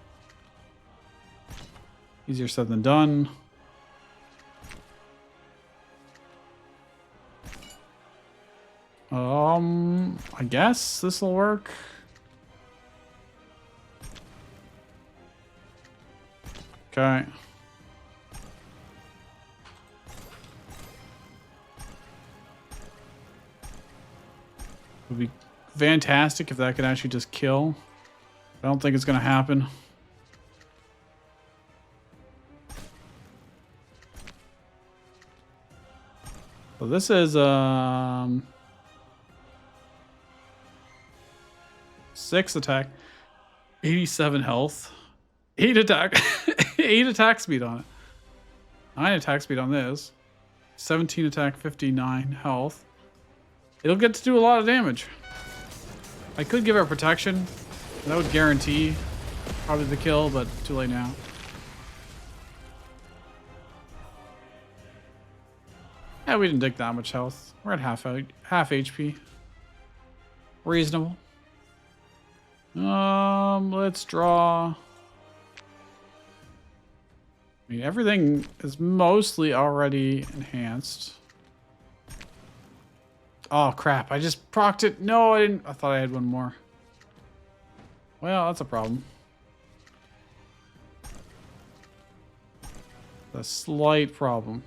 Easier said than done. I guess this will work. Okay. Would be fantastic if that could actually just kill. I don't think it's going to happen. So this is 6 attack, 87 health, 8 attack, 8 attack speed on it, 9 attack speed on this, 17 attack, 59 health. It'll get to do a lot of damage. I could give it protection. That would guarantee probably the kill, but too late now. Yeah, we didn't take that much health. We're at half HP. Reasonable. Let's draw. I mean, everything is mostly already enhanced. Oh crap! I just procced it. No, I didn't. I thought I had one more. Well, that's a problem. A slight problem.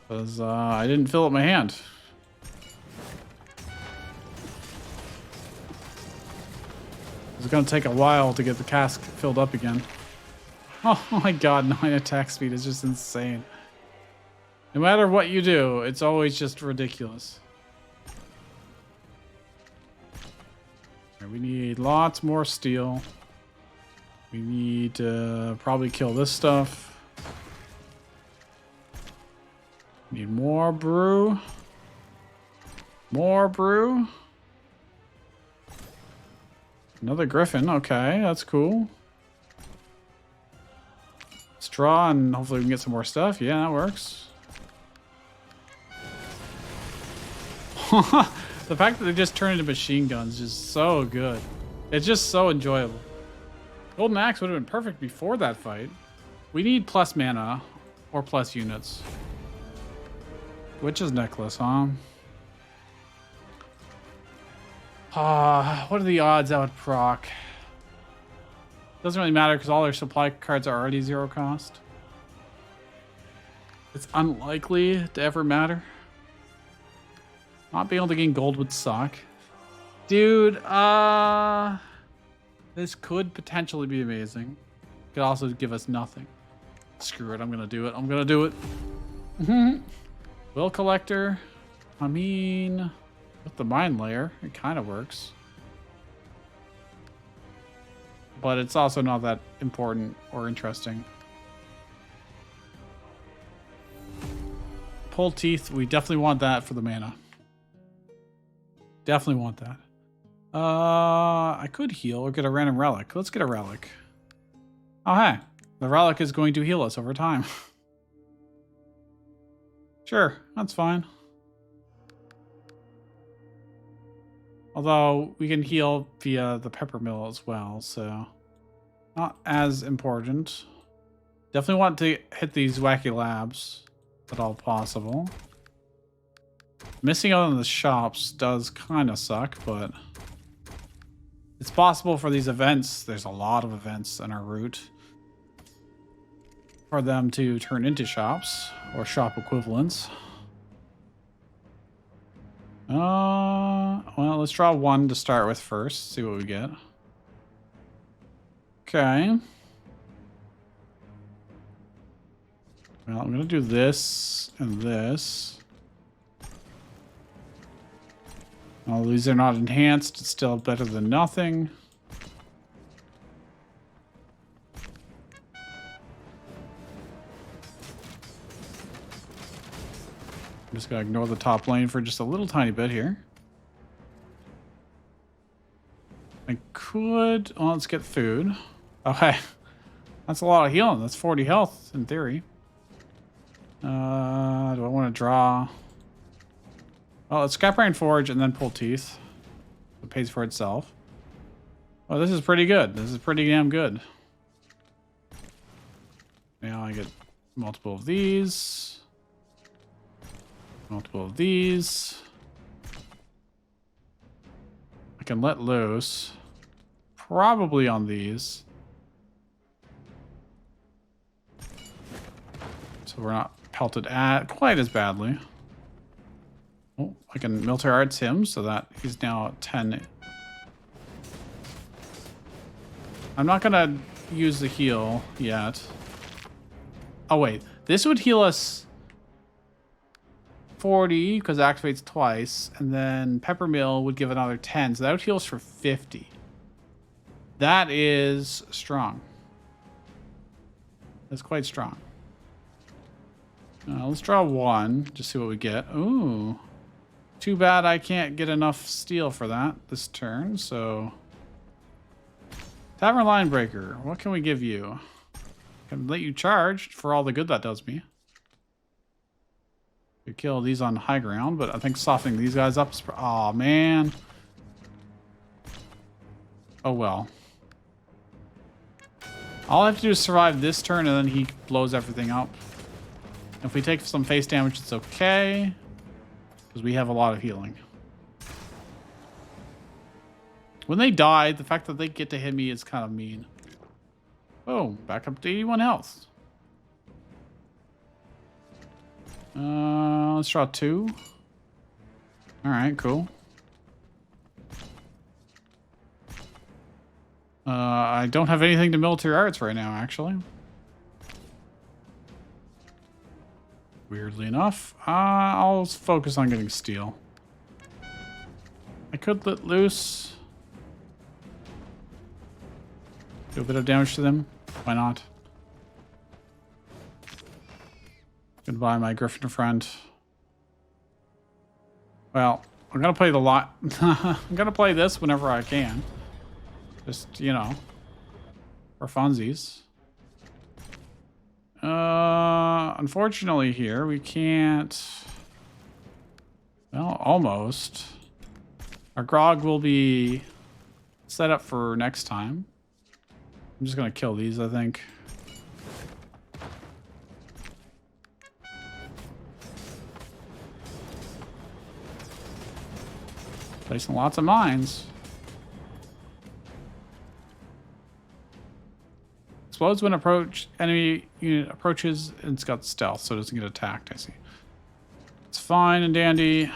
Because I didn't fill up my hand. It's going to take a while to get the cask filled up again. Oh my god, 9 attack speed is just insane. No matter what you do, it's always just ridiculous. Right, we need lots more steel. We need to probably kill this stuff. Need more brew. More brew. Another Griffin. Okay, that's cool. Straw, and hopefully we can get some more stuff. Yeah, that works. The fact that they just turn into machine guns is just so good. It's just so enjoyable. Golden Axe would have been perfect before that fight. We need plus mana or plus units. Witch's necklace, huh? What are the odds that would proc? Doesn't really matter because all their supply cards are already 0 cost. It's unlikely to ever matter. Not being able to gain gold would suck. Dude, this could potentially be amazing. Could also give us nothing. Screw it, I'm gonna do it. I'm gonna do it. Will collector. I mean, with the mine layer, it kind of works. But it's also not that important or interesting. Pull teeth, we definitely want that for the mana. Definitely want that. I could heal or get a random relic. Let's get a relic. Oh, hey. The relic is going to heal us over time. Sure, that's fine. Although we can heal via the pepper mill as well, so not as important. Definitely want to hit these wacky labs if at all possible. Missing out on the shops does kind of suck, but it's possible for these events. There's a lot of events in our route for them to turn into shops or shop equivalents. Well, let's draw one to start with first. See what we get. Okay. Well, I'm gonna do this and this. All these are not enhanced. It's still better than nothing. I'm just gonna ignore the top lane for just a little tiny bit here. I could... Well, let's get food. Okay. That's a lot of healing. That's 40 health, in theory. Do I want to draw... Well, let's scrap iron forge and then pull teeth. It pays for itself. Oh, this is pretty good. This is pretty damn good. Now I get multiple of these. Multiple of these. I can let loose. Probably on these. So we're not pelted at quite as badly. Oh, I can military arts him so that he's now at 10. I'm not gonna use the heal yet. Oh wait, this would heal us 40 because it activates twice, and then Peppermill would give another 10, so that would heal us for 50. That is strong. That's quite strong. Let's draw one, just see what we get. Ooh. Too bad I can't get enough steel for that this turn, so... Tavern Line Breaker, what can we give you? I can let you charge for all the good that does me. We kill these on high ground, but I think softening these guys up is... Aw, man. Oh, well. All I have to do is survive this turn, and then he blows everything up. If we take some face damage, it's okay. Because we have a lot of healing. When they die, the fact that they get to hit me is kind of mean. Oh, back up to 81 health. Let's draw 2. All right, cool. I don't have anything to military arts right now, actually. Weirdly enough. I'll focus on getting steel. I could let loose. Do a bit of damage to them. Why not? Goodbye, my Griffin friend. Well, I'm gonna play the lot. I'm gonna play this whenever I can. Just, you know, for funsies. Unfortunately here, we can't... Well, almost. Our Grog will be set up for next time. I'm just gonna kill these, I think. Placing lots of mines. Explodes when enemy unit approaches, and it's got stealth, so it doesn't get attacked, I see. It's fine and dandy.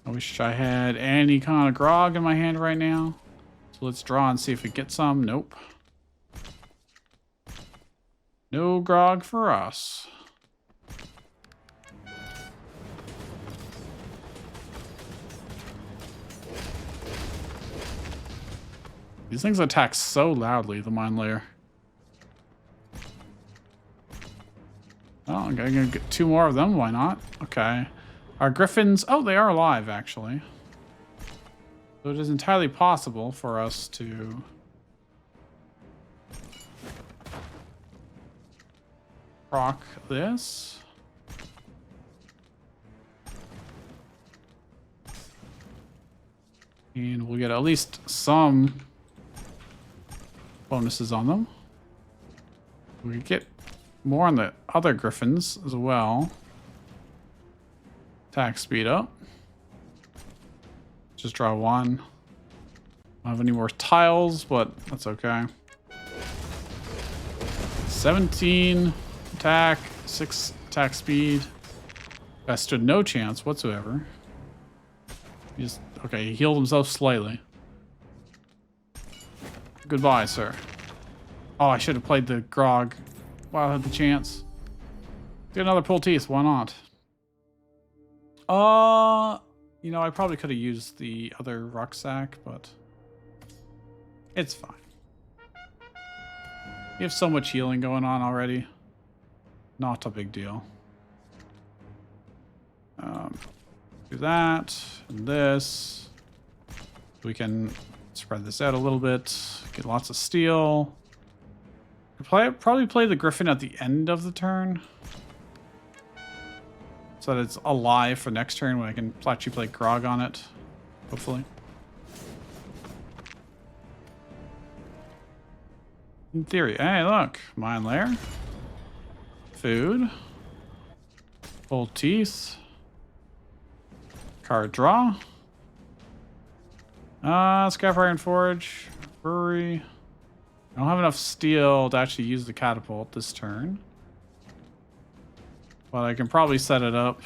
I wish I had any kind of Grog in my hand right now. So let's draw and see if we get some. Nope. No Grog for us. These things attack so loudly, the mine layer. Oh, I'm gonna get 2 more of them. Why not? Okay. Our Griffins... Oh, they are alive, actually. So it is entirely possible for us to... proc this. And we'll get at least some bonuses on them. We can get more on the other Griffins as well. Attack speed up. Just draw 1. Don't have any more tiles, but that's okay. 17 attack, 6 attack speed. I stood no chance whatsoever. Okay, he healed himself slightly. Goodbye, sir. Oh, I should have played the Grog while I had the chance. Get another pull teeth, why not? You know, I probably could have used the other rucksack, but it's fine. You have so much healing going on already. Not a big deal. Do that and this. We can spread this out a little bit. Get lots of steel. Probably play the Griffin at the end of the turn, so that it's alive for next turn when I can actually play Grog on it, hopefully. In theory. Hey, look. Mine lair. Food. Full teeth. Card draw. Scrap iron forge. Brewery. I don't have enough steel to actually use the catapult this turn. But I can probably set it up.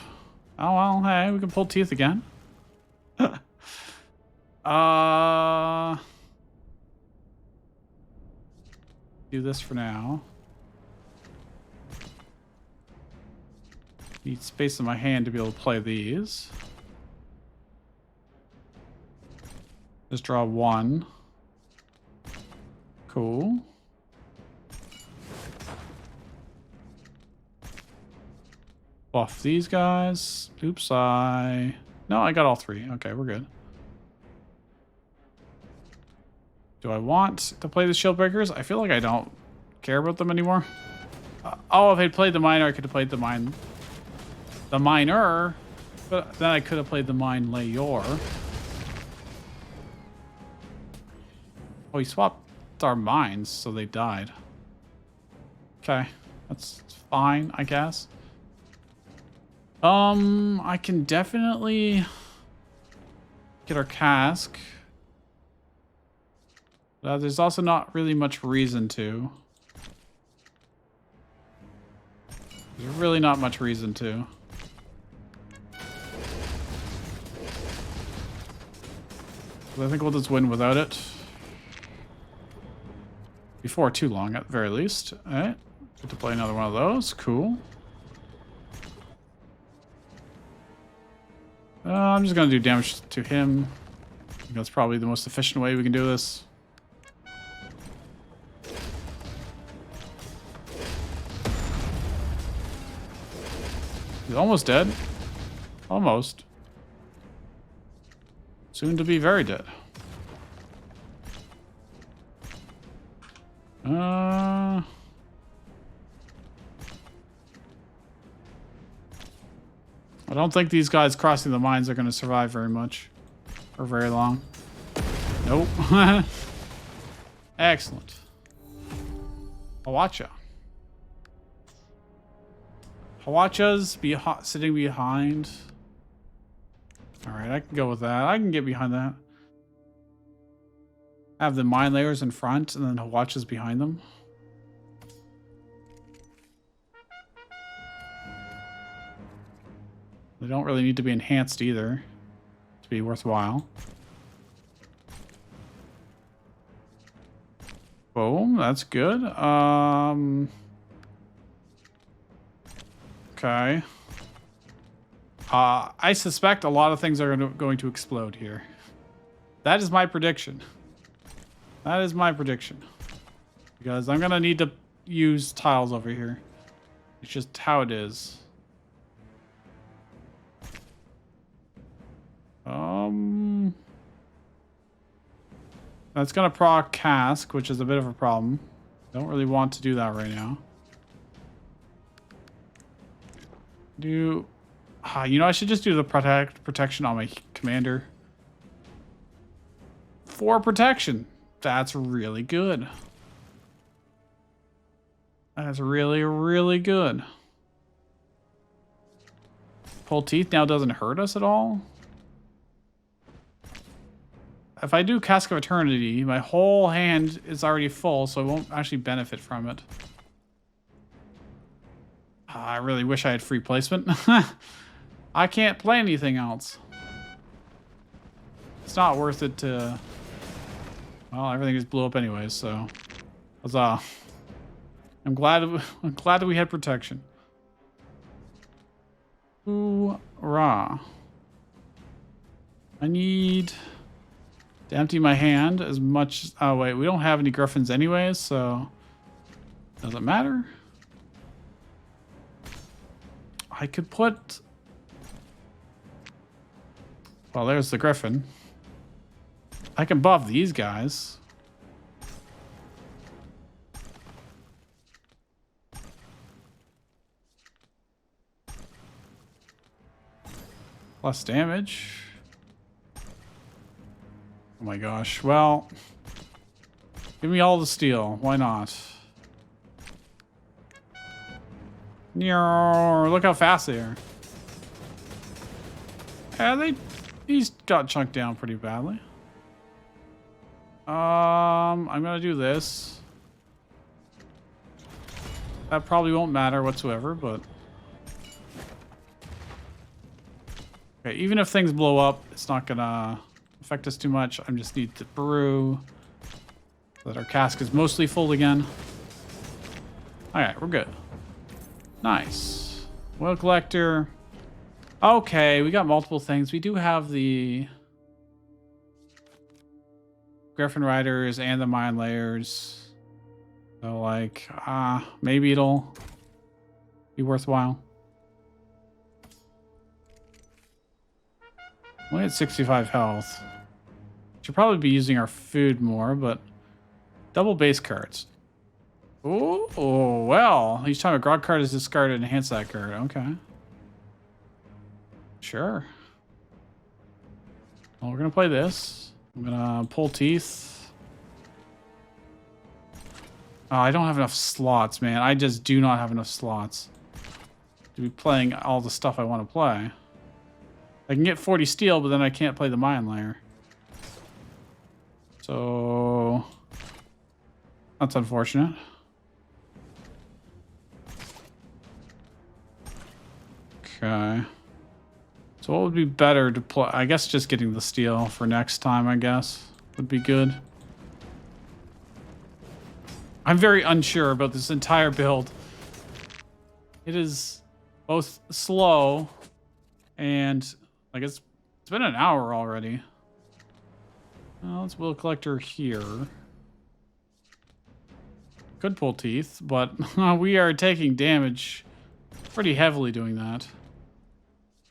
Oh, well, hey, we can pull teeth again. Do this for now. Need space in my hand to be able to play these. Just draw 1. Cool. Buff these guys. Oops, No, I got all 3. Okay, we're good. Do I want to play the shield breakers? I feel like I don't care about them anymore. Oh, if I'd played the miner, I could have played the miner. But then I could have played the mine layer. Oh, he swapped our mines, so they died. Okay, that's fine, I guess. I can definitely get our cask. There's also not really much reason to. There's really not much reason to. But I think we'll just win without it. Before too long, at the very least. Alright. Get to play another one of those. Cool. I'm just going to do damage to him. I think that's probably the most efficient way we can do this. He's almost dead. Almost. Soon to be very dead. I don't think these guys crossing the mines are going to survive very much. Or very long. Nope. Excellent. Hawacha. Hawacha's sitting behind. Alright, I can go with that. I can get behind that. Have the mine layers in front and then Hawacha's behind them. They don't really need to be enhanced either to be worthwhile. Boom, that's good. Okay. I suspect a lot of things are going to explode here. That is my prediction. That is my prediction. Because I'm going to need to use tiles over here. It's just how it is. That's going to proc cask, which is a bit of a problem. Don't really want to do that right now. You know, I should just do the protection on my commander. 4 protection. That's really good. That's really, really good. Pull teeth now doesn't hurt us at all. If I do Cask of Eternity, my whole hand is already full, so I won't actually benefit from it. I really wish I had free placement. I can't play anything else. It's not worth it to... Well, everything just blew up anyways, so... Huzzah. I'm glad that we had protection. Hoorah. I need to empty my hand as much... Oh, wait. We don't have any Griffins anyways, so... Doesn't matter. I could put... Well, there's the Griffin. I can buff these guys. Less damage. Oh my gosh. Well, give me all the steel. Why not? Look how fast they are. Yeah, he's got chunked down pretty badly. I'm gonna do this. That probably won't matter whatsoever, but okay, even if things blow up, it's not gonna affect us too much. I just need to brew so that our cask is mostly full again. Alright, we're good. Nice. Oil collector. Okay, we got multiple things. We do have the Griffin Riders and the mine layers. So, like, maybe it'll be worthwhile. Only at 65 health. Should probably be using our food more, but double base cards. Oh, well. Each time a Grog card is discarded, enhance that card. Okay. Sure. Well, we're going to play this. I'm going to pull teeth. Oh, I don't have enough slots, man. I just do not have enough slots to be playing all the stuff I want to play. I can get 40 steel, but then I can't play the mine layer. So that's unfortunate. Okay. So what would be better to play? I guess just getting the steel for next time, I guess, would be good. I'm very unsure about this entire build. It is both slow and like it's been an hour already. Well, let's wheel collector here. Could pull teeth, but we are taking damage pretty heavily doing that.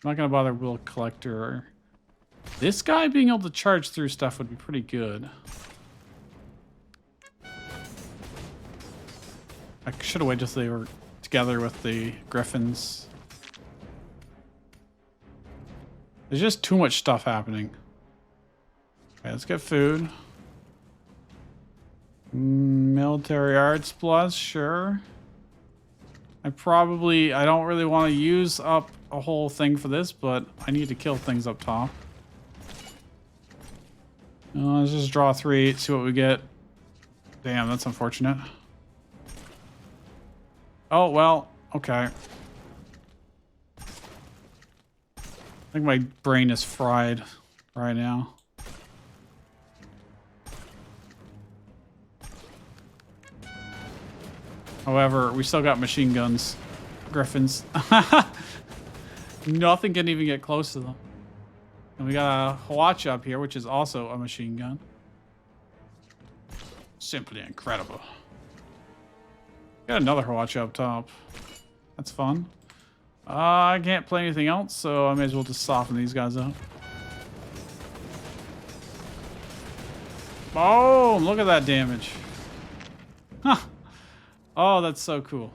I'm not gonna bother wheel collector. This guy being able to charge through stuff would be pretty good. I should have waited till they were together with the Griffins. There's just too much stuff happening. Okay, let's get food. Military arts plus, sure. I don't really want to use up a whole thing for this, but I need to kill things up top. Let's just draw 3, see what we get. Damn, that's unfortunate. Oh, well, okay. I think my brain is fried right now. However, we still got machine guns. Griffins. Nothing can even get close to them. And we got a Hawatch up here, which is also a machine gun. Simply incredible. Got another Hawatch up top. That's fun. I can't play anything else, so I may as well just soften these guys up. Oh, look at that damage. Huh. Oh, that's so cool.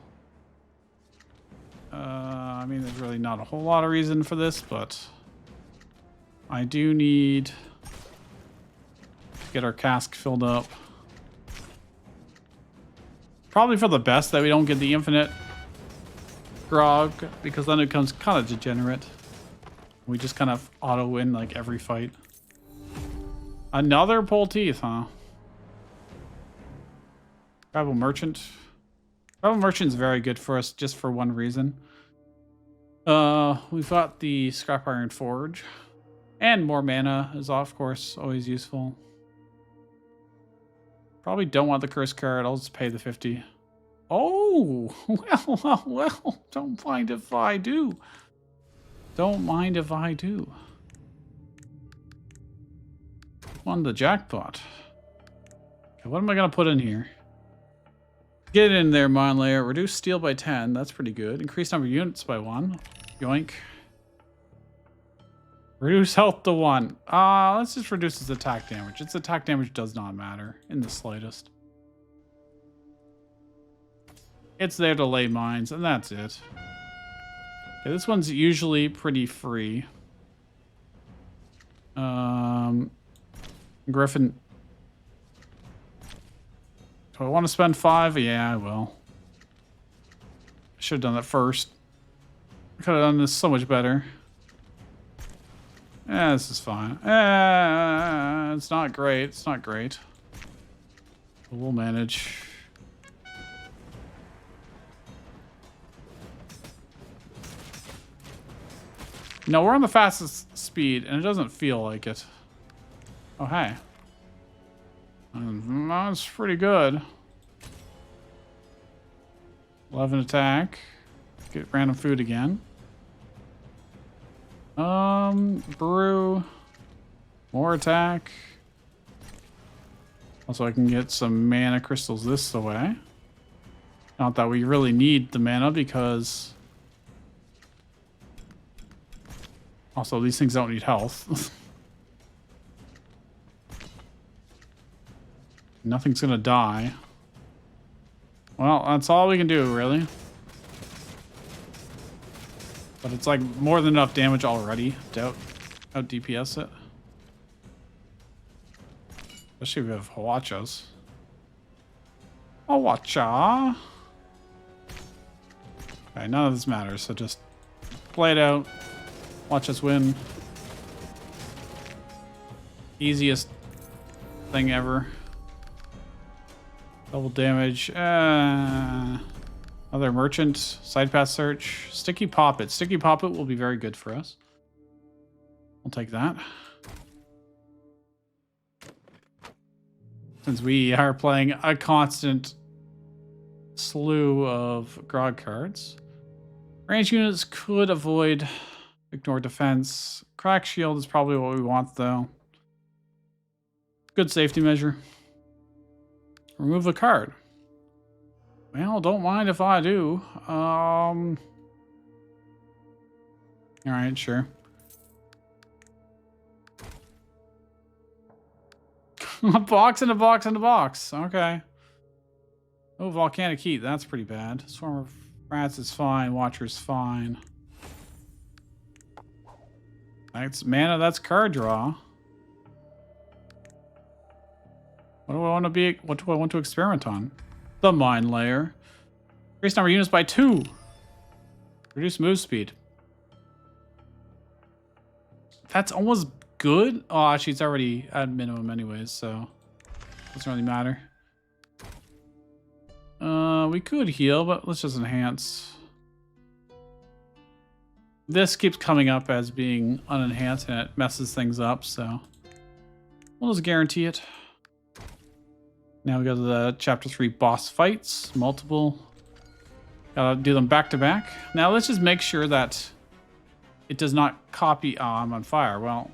I mean, there's really not a whole lot of reason for this, but I do need to get our cask filled up. Probably for the best that we don't get the infinite grog, because then it becomes kind of degenerate. We just kind of auto win like every fight. Another pull teeth, huh? Tribal merchant. Tribal merchant is very good for us just for one reason. We've got the scrap iron forge, and more mana is of course always useful. Probably don't want the curse card. I'll just pay the 50. Oh, well. Don't mind if I do. Don't mind if I do. Won the jackpot. Okay, what am I gonna put in here? Get in there, mine layer. Reduce steel by 10. That's pretty good. Increase number of units by 1. Yoink. Reduce health to 1. Let's just reduce its attack damage. Its attack damage does not matter in the slightest. It's there to lay mines, and that's it. Okay, this one's usually pretty free. Griffin. Do I want to spend 5? Yeah, I will. I should have done that first. I could have done this so much better. Yeah, this is fine. It's not great. It's not great. But we'll manage. No, we're on the fastest speed, and it doesn't feel like it. Oh, hey. That's pretty good. 11 attack. Get random food again. Brew. More attack. Also, I can get some mana crystals this way. Not that we really need the mana because... Also, these things don't need health. Nothing's gonna die. Well, that's all we can do, really. But it's like more than enough damage already to out DPS it. Especially if we have Hawatchas. Hawatcha! Okay, none of this matters, so just play it out. Watch us win. Easiest thing ever. Double damage. Other merchant, side path search, sticky poppet. Sticky poppet will be very good for us. We'll take that. Since we are playing a constant slew of Grog cards. Range units could avoid ignore defense. Crack shield is probably what we want though. Good safety measure. Remove a card. Well, don't mind if I do. Alright, sure. A box and a box and a box. Okay. Oh, volcanic heat. That's pretty bad. Swarm of rats is fine. Watcher's fine. That's mana. That's card draw. What do I want to be? What do I want to experiment on? The mine layer. Increase number of units by 2. Reduce move speed. That's almost good. Oh, actually, it's already at minimum anyways, so doesn't really matter. We could heal, but let's just enhance. This keeps coming up as being unenhanced, and it messes things up, so we'll just guarantee it. Now we go to the Chapter 3 boss fights. Multiple. Gotta do them back to back. Now let's just make sure that it does not copy. Oh, I'm on fire. Well,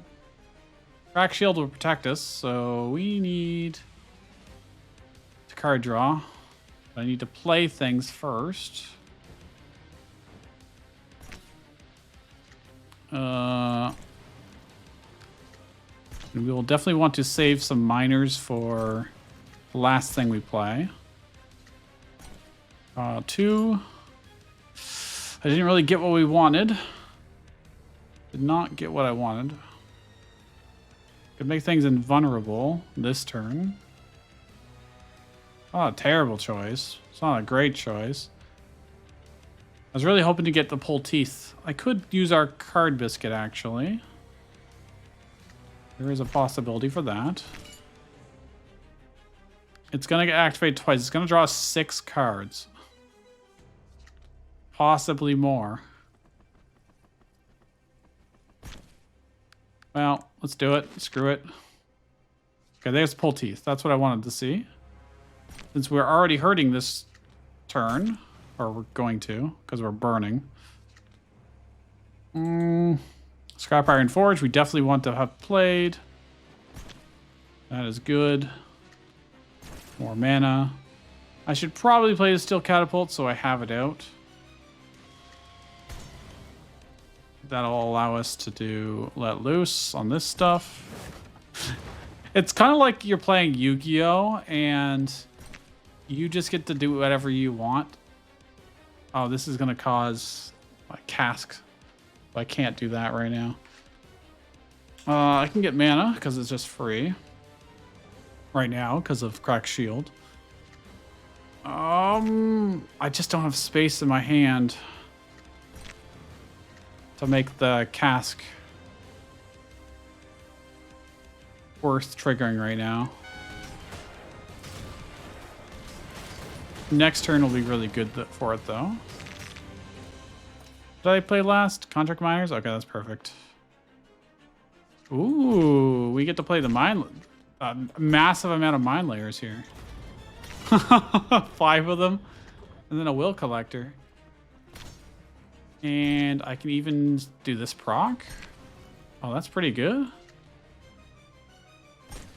crack shield will protect us, so we need to card draw. I need to play things first. And we will definitely want to save some miners for the last thing we play. 2. I didn't really get what we wanted. Did not get what I wanted. Could make things invulnerable this turn. Oh, a terrible choice. It's not a great choice. I was really hoping to get the pull teeth. I could use our card biscuit, actually. There is a possibility for that. It's going to get activated twice. It's going to draw 6 cards. Possibly more. Well, let's do it. Screw it. Okay, there's pull teeth. That's what I wanted to see. Since we're already hurting this turn, or we're going to, because we're burning. Scrap Iron Forge, we definitely want to have played. That is good. More mana. I should probably play the Steel Catapult so I have it out. That'll allow us to do let loose on this stuff. It's kind of like you're playing Yu-Gi-Oh! And you just get to do whatever you want. Oh, this is going to cause a cask. I can't do that right now. I can get mana because it's just free. Right now because of Crack Shield. I just don't have space in my hand to make the cask worth triggering right now. Next turn will be really good for it, though. Did I play last? Contract Miners? Okay, that's perfect. Ooh, we get to play the mine. Massive amount of mine layers here. 5 of them. And then a Will Collector. And I can even do this proc. Oh, that's pretty good.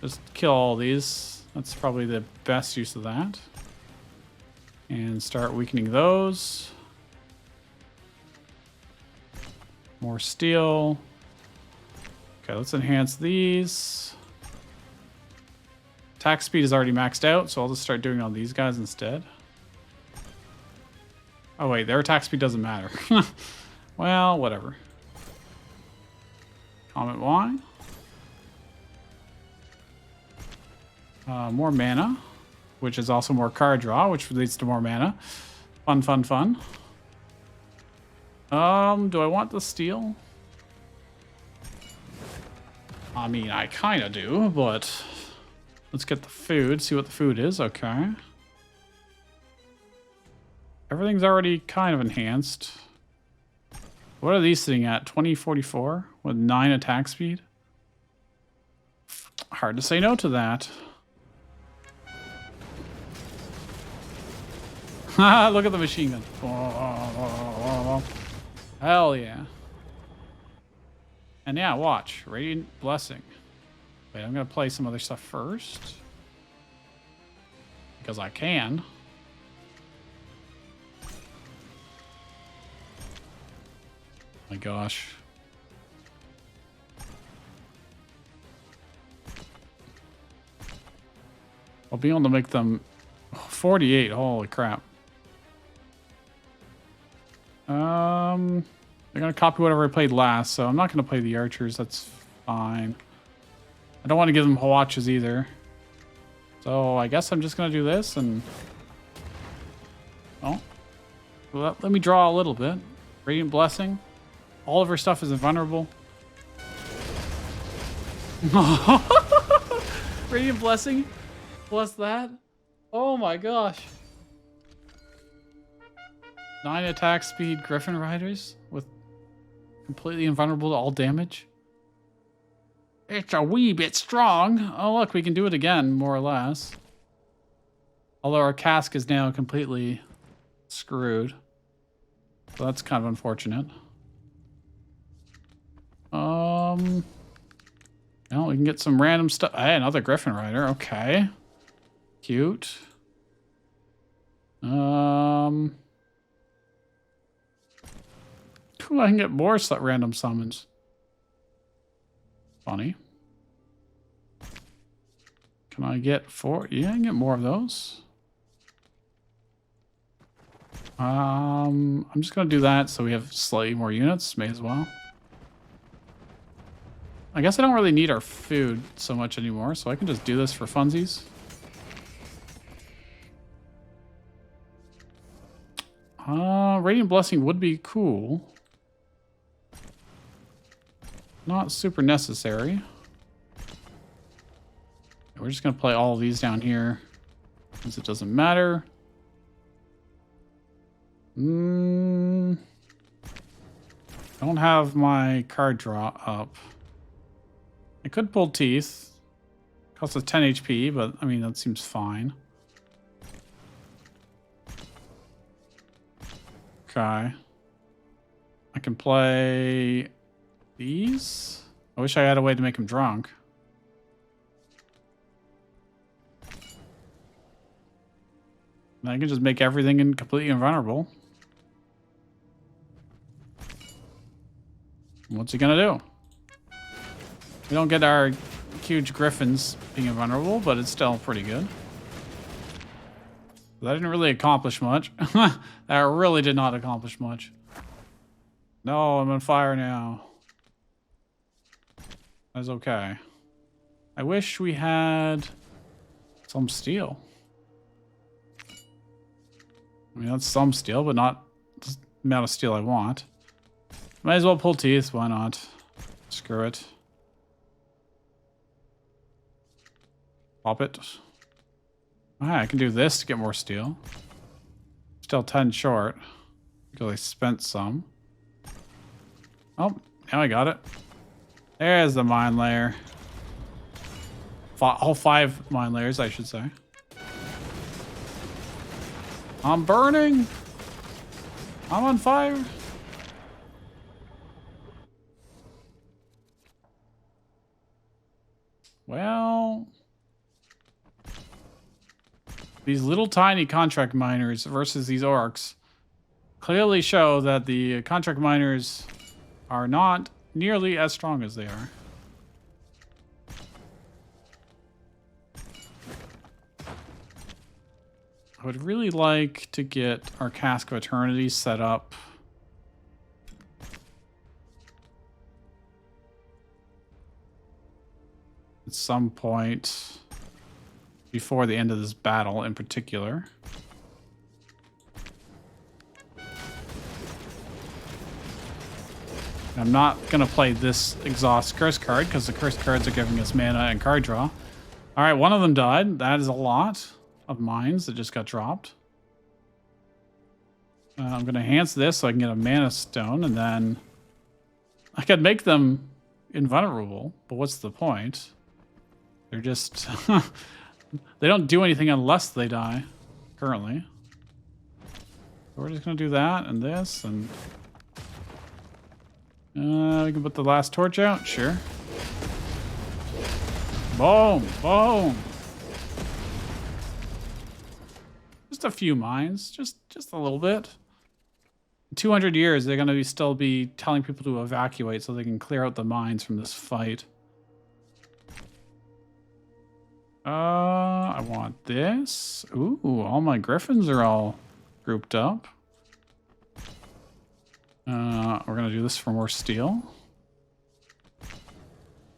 Just kill all these. That's probably the best use of that. And start weakening those. More steel. Okay, let's enhance these. Attack speed is already maxed out, so I'll just start doing all these guys instead. Oh wait, their attack speed doesn't matter. Well, whatever. Comment why. More mana, which is also more card draw, which leads to more mana. Fun, fun, fun. Do I want the steel? I mean, I kind of do, but let's get the food, see what the food is. Okay. Everything's already kind of enhanced. What are these sitting at? 2044 with 9 attack speed? Hard to say no to that. Look at the machine gun. Hell yeah. And yeah, watch. Radiant Blessing. Wait, I'm going to play some other stuff first. Because I can. My gosh. I'll be able to make them 48. Holy crap. They're going to copy whatever I played last, so I'm not going to play the archers. That's fine. I don't want to give them Hawatches either. So I guess I'm just going to do this and... Oh. Well, let me draw a little bit. Radiant Blessing. All of her stuff is invulnerable. Radiant Blessing? Plus that? Oh my gosh. 9 attack speed Griffin Riders with completely invulnerable to all damage. It's a wee bit strong. Oh look, we can do it again, more or less. Although our cask is now completely screwed. So that's kind of unfortunate. Well, we can get some random stuff. Hey, another Griffin Rider. Okay. Cute. Ooh, I can get more random summons. Funny. Can I get 4? Yeah, I can get more of those. I'm just gonna do that so we have slightly more units. May as well. I guess I don't really need our food so much anymore, so I can just do this for funsies. Radiant Blessing would be cool. Not super necessary. We're just going to play all of these down here since it doesn't matter. Don't have my card draw up. I could pull Teeth. Costs us 10 HP, but I mean, that seems fine. Okay. I can play these. I wish I had a way to make him drunk. And I can just make everything completely invulnerable. What's he gonna do? We don't get our huge griffins being invulnerable, but it's still pretty good. That didn't really accomplish much. That really did not accomplish much. No, I'm on fire now. That's okay. I wish we had some steel. I mean, that's some steel, but not the amount of steel I want. Might as well pull Teeth. Why not? Screw it. Pop it. Ah, I can do this to get more steel. Still 10 short. Because I spent some. Oh, now I got it. There's the mine layer. All 5 mine layers, I should say. I'm burning. I'm on fire. Well, these little tiny contract miners versus these orcs clearly show that the contract miners are not nearly as strong as they are. I would really like to get our Cask of Eternity set up. At some point before the end of this battle in particular. I'm not going to play this exhaust curse card because the curse cards are giving us mana and card draw. All right, one of them died. That is a lot of mines that just got dropped. I'm going to enhance this so I can get a mana stone, and then I could make them invulnerable, but what's the point? They're just... they don't do anything unless they die, currently. So we're just going to do that and this, and... we can put the last torch out, sure. Boom, boom. Just a few mines, just a little bit. In 200 years, they're going to still be telling people to evacuate so they can clear out the mines from this fight. I want this. Ooh, all my griffins are all grouped up. We're going to do this for more steel.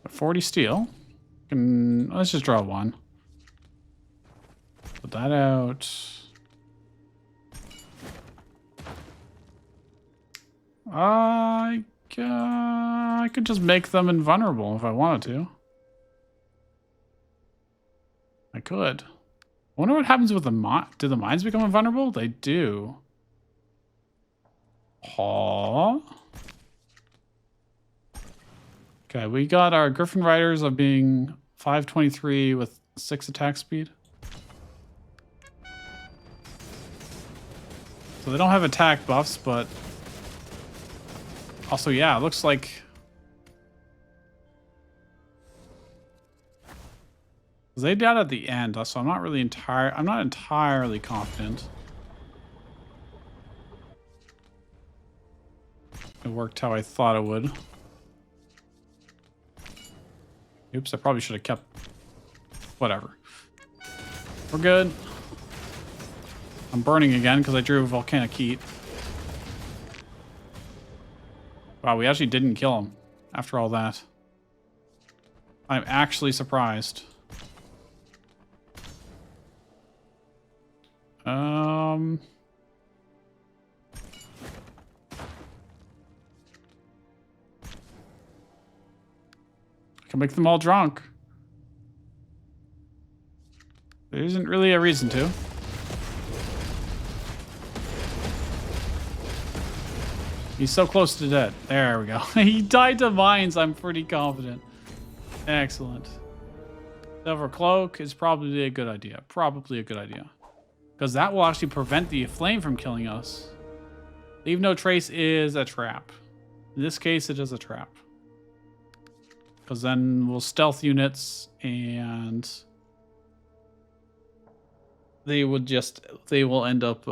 40 steel. Let's just draw one. Put that out. I could just make them invulnerable if I wanted to. I could. I wonder what happens with the mine. Do the mines become invulnerable? They do. Aww. Okay, we got our Griffin Riders of being 523 with 6 attack speed. So they don't have attack buffs, but also, yeah, it looks like they died at the end, so I'm not entirely confident it worked how I thought it would. Oops, I probably should have kept... Whatever. We're good. I'm burning again because I drew volcanic heat. Wow, we actually didn't kill him after all that. I'm actually surprised. I can make them all drunk. There isn't really a reason to. He's so close to dead. There we go. He died to mines, I'm pretty confident. Excellent. Silver cloak is probably a good idea. Probably a good idea. Because that will actually prevent the flame from killing us. Leave no trace is a trap. In this case, it is a trap. Because then we'll stealth units and they will end up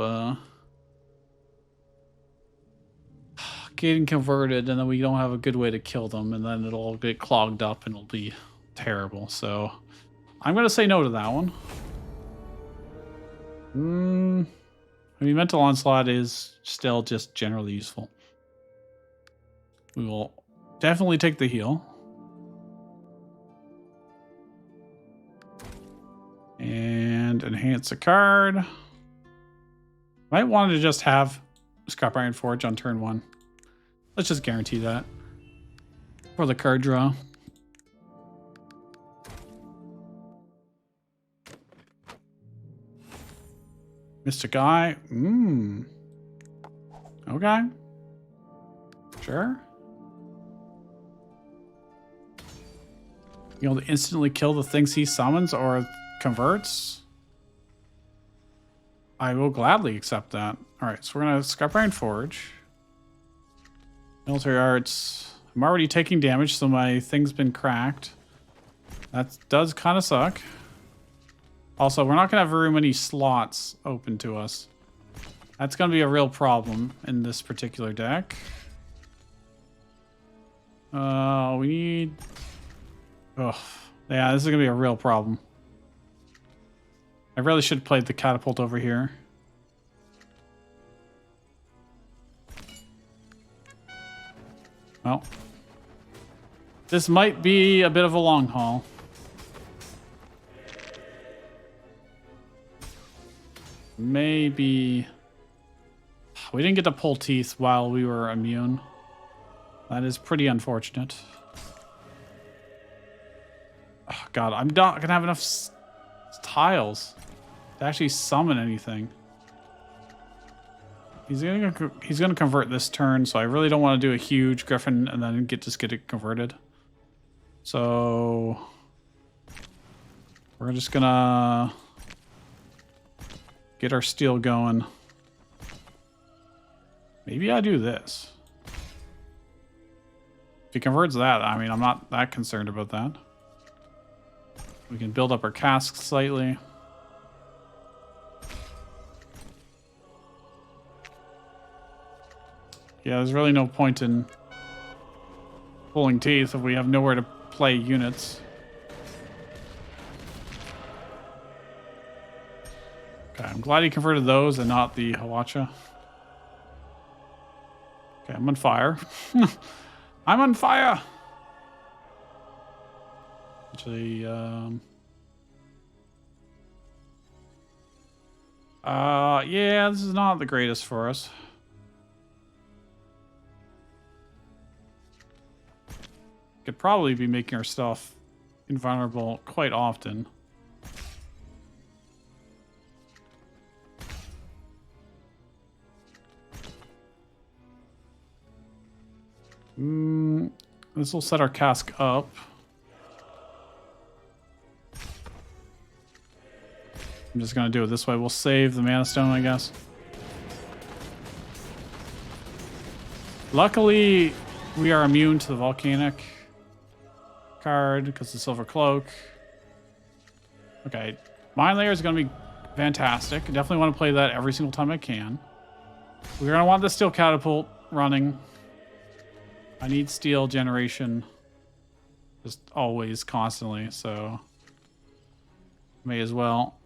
getting converted, and then we don't have a good way to kill them, and then it'll all get clogged up and it'll be terrible. So I'm going to say no to that one. I mean, mental onslaught is still just generally useful. We will definitely take the heal. And enhance a card. Might want to just have Scrap Iron Forge on turn 1. Let's just guarantee that for the card draw. Mystic Eye. Okay. Sure. You able to instantly kill the things he summons or converts? I will gladly accept that. Alright, so we're going to Scrap Iron Forge. Military Arts. I'm already taking damage, so my thing's been cracked. That does kind of suck. Also, we're not going to have very many slots open to us. That's going to be a real problem in this particular deck. We need... Oh, yeah, this is going to be a real problem. I really should have played the catapult over here. Well, this might be a bit of a long haul. Maybe... We didn't get to pull teeth while we were immune. That is pretty unfortunate. Oh, God, I'm not going to have enough tiles to actually summon anything. He's gonna convert this turn, so I really don't want to do a huge Griffin and then just get it converted. So we're just gonna get our steel going. Maybe I do this. If he converts that, I mean, I'm not that concerned about that. We can build up our cask slightly. Yeah, there's really no point in pulling teeth if we have nowhere to play units. Okay, I'm glad he converted those and not the Hawacha. Okay, I'm on fire. I'm on fire! Actually, yeah, this is not the greatest for us. Could probably be making our stuff invulnerable quite often. This will set our cask up. I'm just gonna do it this way. We'll save the mana stone, I guess. Luckily, we are immune to the volcanic card because the silver cloak. Okay, mine layer is going to be fantastic. I definitely want to play that every single time I can. We're going to want the steel catapult running. I need steel generation just always, constantly, so may as well.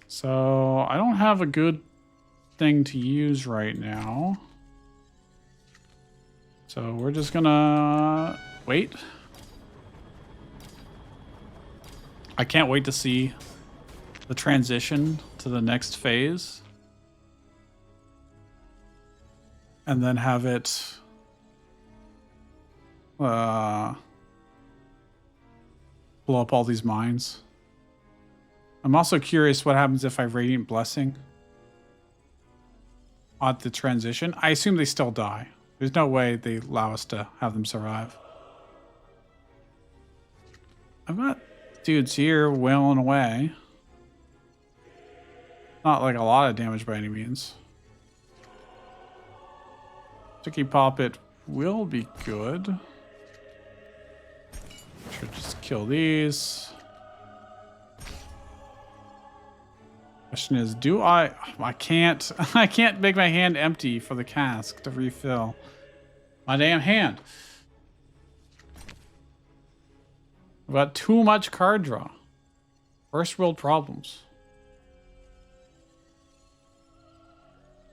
So I don't have a good thing to use right now. So we're just gonna wait. I can't wait to see the transition to the next phase. And then have it blow up all these mines. I'm also curious what happens if I Radiant Blessing at the transition. I assume they still die. There's no way they allow us to have them survive. I've got dudes here wailing away. Not like a lot of damage by any means. Sticky Poppet will be good. Should just kill these. Question is, do I can't make my hand empty for the cask to refill my damn hand. I've got too much card draw. First world problems.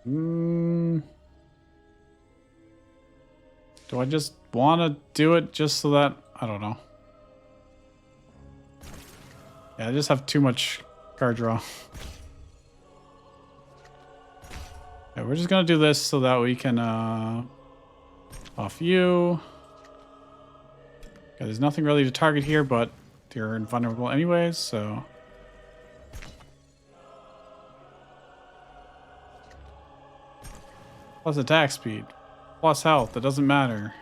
Do I just want to do it just so that, I don't know. Yeah, I just have too much card draw. Yeah, we're just gonna do this so that we can off you. Okay, there's nothing really to target here, but they're invulnerable anyways, so. Plus attack speed. Plus health, that doesn't matter.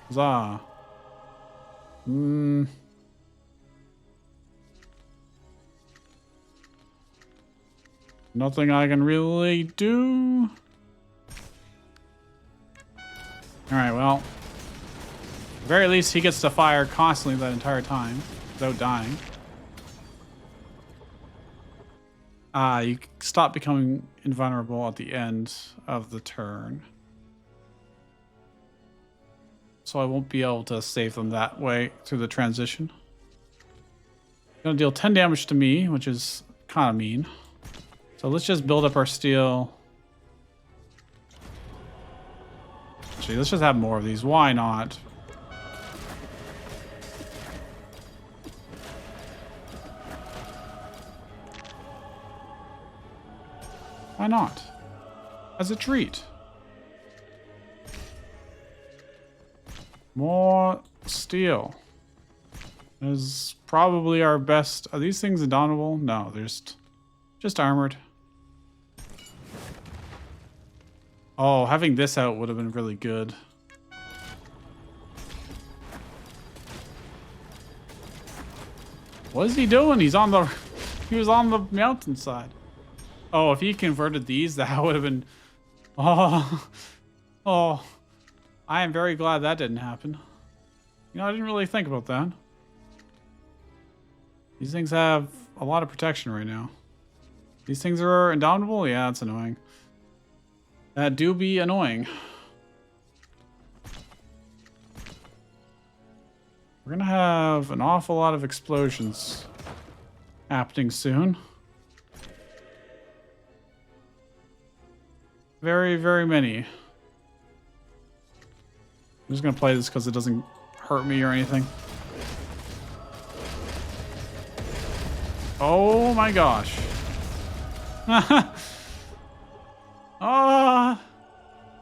Huzzah. Nothing I can really do. Alright, well. At the very least, he gets to fire constantly that entire time without dying. You stop becoming invulnerable at the end of the turn. So I won't be able to save them that way through the transition. Gonna deal 10 damage to me, which is kind of mean. So let's just build up our steel. Actually, let's just have more of these. Why not? Why not? As a treat. More steel. Is probably our best. Are these things indomitable? No, they're just armored. Oh, having this out would have been really good. What is he doing? He was on the mountainside. Oh, if he converted these, that would have been... Oh. Oh. I am very glad that didn't happen. You know, I didn't really think about that. These things have a lot of protection right now. These things are indomitable? Yeah, that's annoying. That do be annoying. We're gonna have an awful lot of explosions happening soon. Very, very many. I'm just gonna play this because it doesn't hurt me or anything. Oh my gosh. Ah,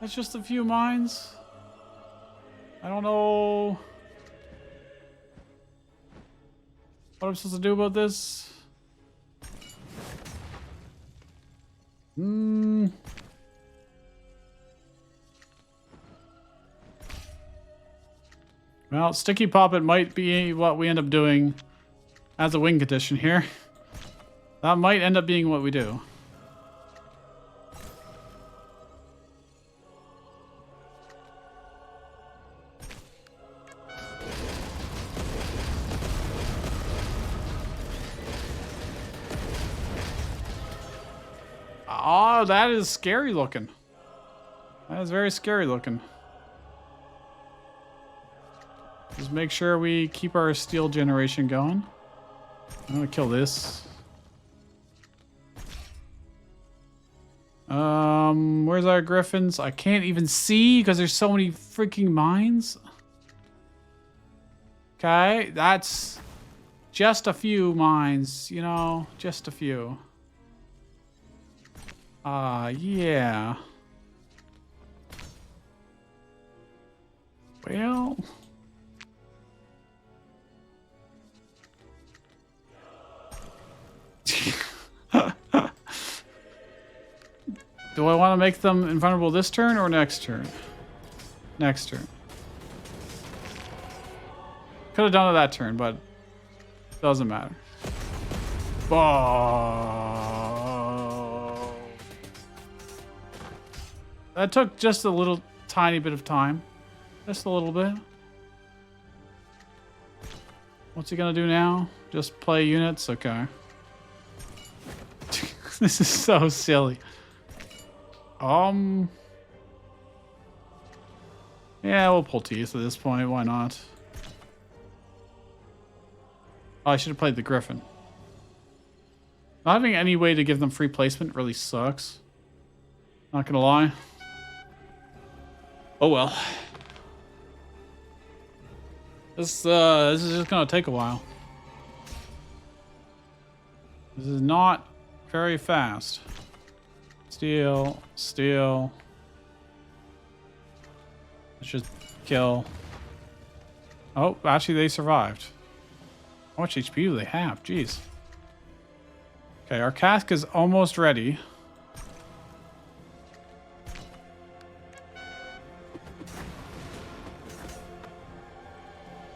that's just a few mines. I don't know what I'm supposed to do about this. Well, Sticky Poppet might be what we end up doing as a win condition here. That might end up being what we do. Oh, that is scary looking. That is very scary looking. Just make sure we keep our steel generation going. I'm gonna kill this. Where's our griffins? I can't even see because there's so many freaking mines. Okay, that's just a few mines, you know, just a few. Yeah. Well... Do I want to make them invulnerable this turn or next turn? Next turn. Could have done it that turn, but doesn't matter. Oh. That took just a little tiny bit of time. Just a little bit. What's he gonna do now? Just play units? Okay. This is so silly. Yeah, we'll pull teeth at this point. Why not? Oh, I should have played the Griffin. Not having any way to give them free placement really sucks. Not gonna lie. Oh well. This is just gonna take a while. This is not very fast. Steal, steal. Let's just kill. Oh, actually they survived. How much HP do they have? Jeez. Okay, our cask is almost ready.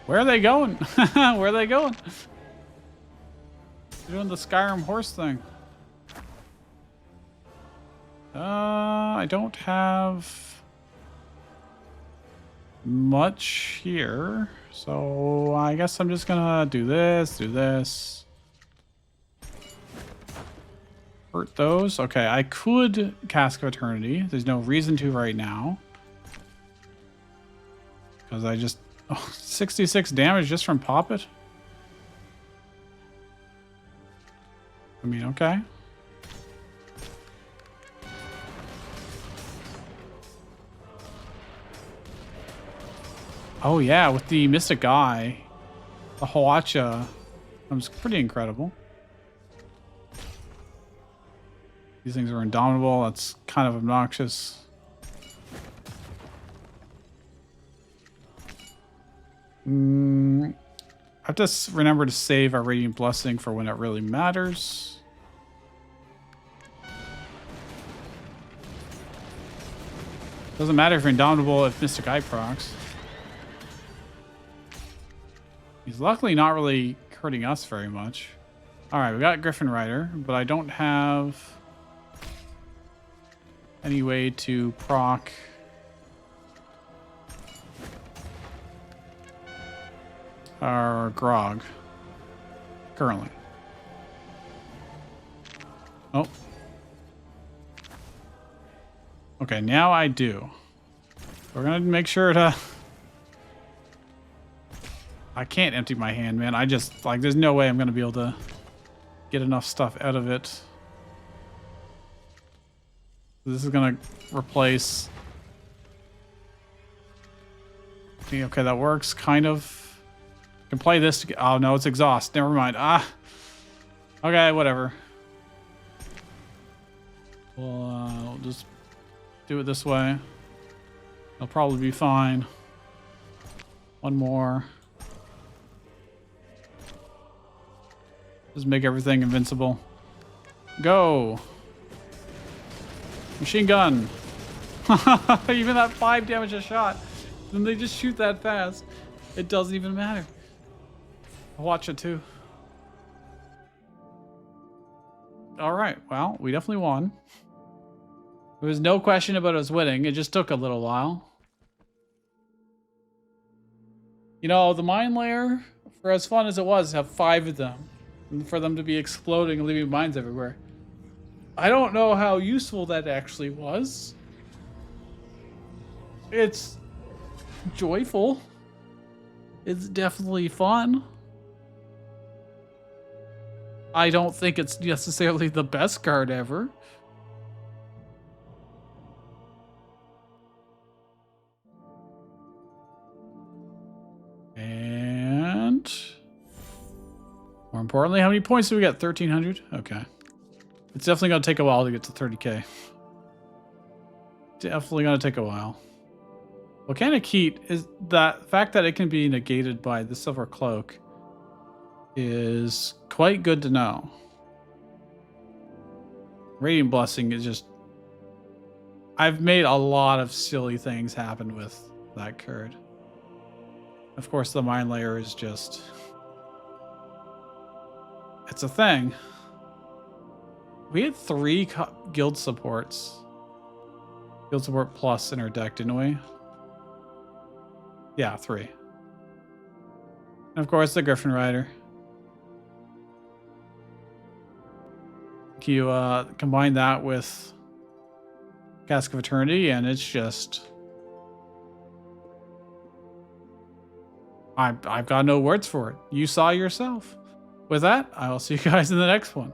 Where are they going? Where are they going? They're doing the Skyrim horse thing. I don't have much here, so I guess I'm just gonna do this. Hurt those. Okay, I could Cask of Eternity. There's no reason to right now. Because I just... Oh, 66 damage just from Poppet? I mean, okay. Oh yeah, with the Mystic Eye, the Hoacha, that was pretty incredible. These things are indomitable. That's kind of obnoxious. I have to remember to save our Radiant Blessing for when it really matters. Doesn't matter if you're Indomitable if Mystic Eye procs. He's luckily not really hurting us very much. Alright, we got Griffin Rider, but I don't have any way to proc our Grog currently. Oh. Okay, now I do. We're gonna make sure to... I can't empty my hand, man. I just, like, there's no way I'm gonna be able to get enough stuff out of it. This is gonna replace... Okay, that works, kind of. Can play this to get... Oh, no, it's exhaust. Never mind. Ah! Okay, whatever. We'll just do it this way. It'll probably be fine. One more. Just make everything invincible. Go! Machine gun! Even that 5 damage a shot. When they just shoot that fast, it doesn't even matter. I'll watch it too. Alright, well, we definitely won. There was no question about us winning. It just took a little while. You know, the mine layer, for as fun as it was, to have 5 of them. And for them to be exploding and leaving mines everywhere. I don't know how useful that actually was. It's joyful. It's definitely fun. I don't think it's necessarily the best card ever. And more importantly, how many points do we got? 1,300? Okay. It's definitely going to take a while to get to 30k. Definitely going to take a while. Volcanic Heat is that fact that it can be negated by the Silver Cloak is quite good to know. Radiant Blessing is just... I've made a lot of silly things happen with that card. Of course, the mine layer is just... It's a thing. We had 3 guild supports. Guild support plus in our deck, didn't we? Yeah, 3. And of course, the Griffin Rider. You combine that with Cask of Eternity, and it's just... I've got no words for it. You saw yourself. With that, I will see you guys in the next one.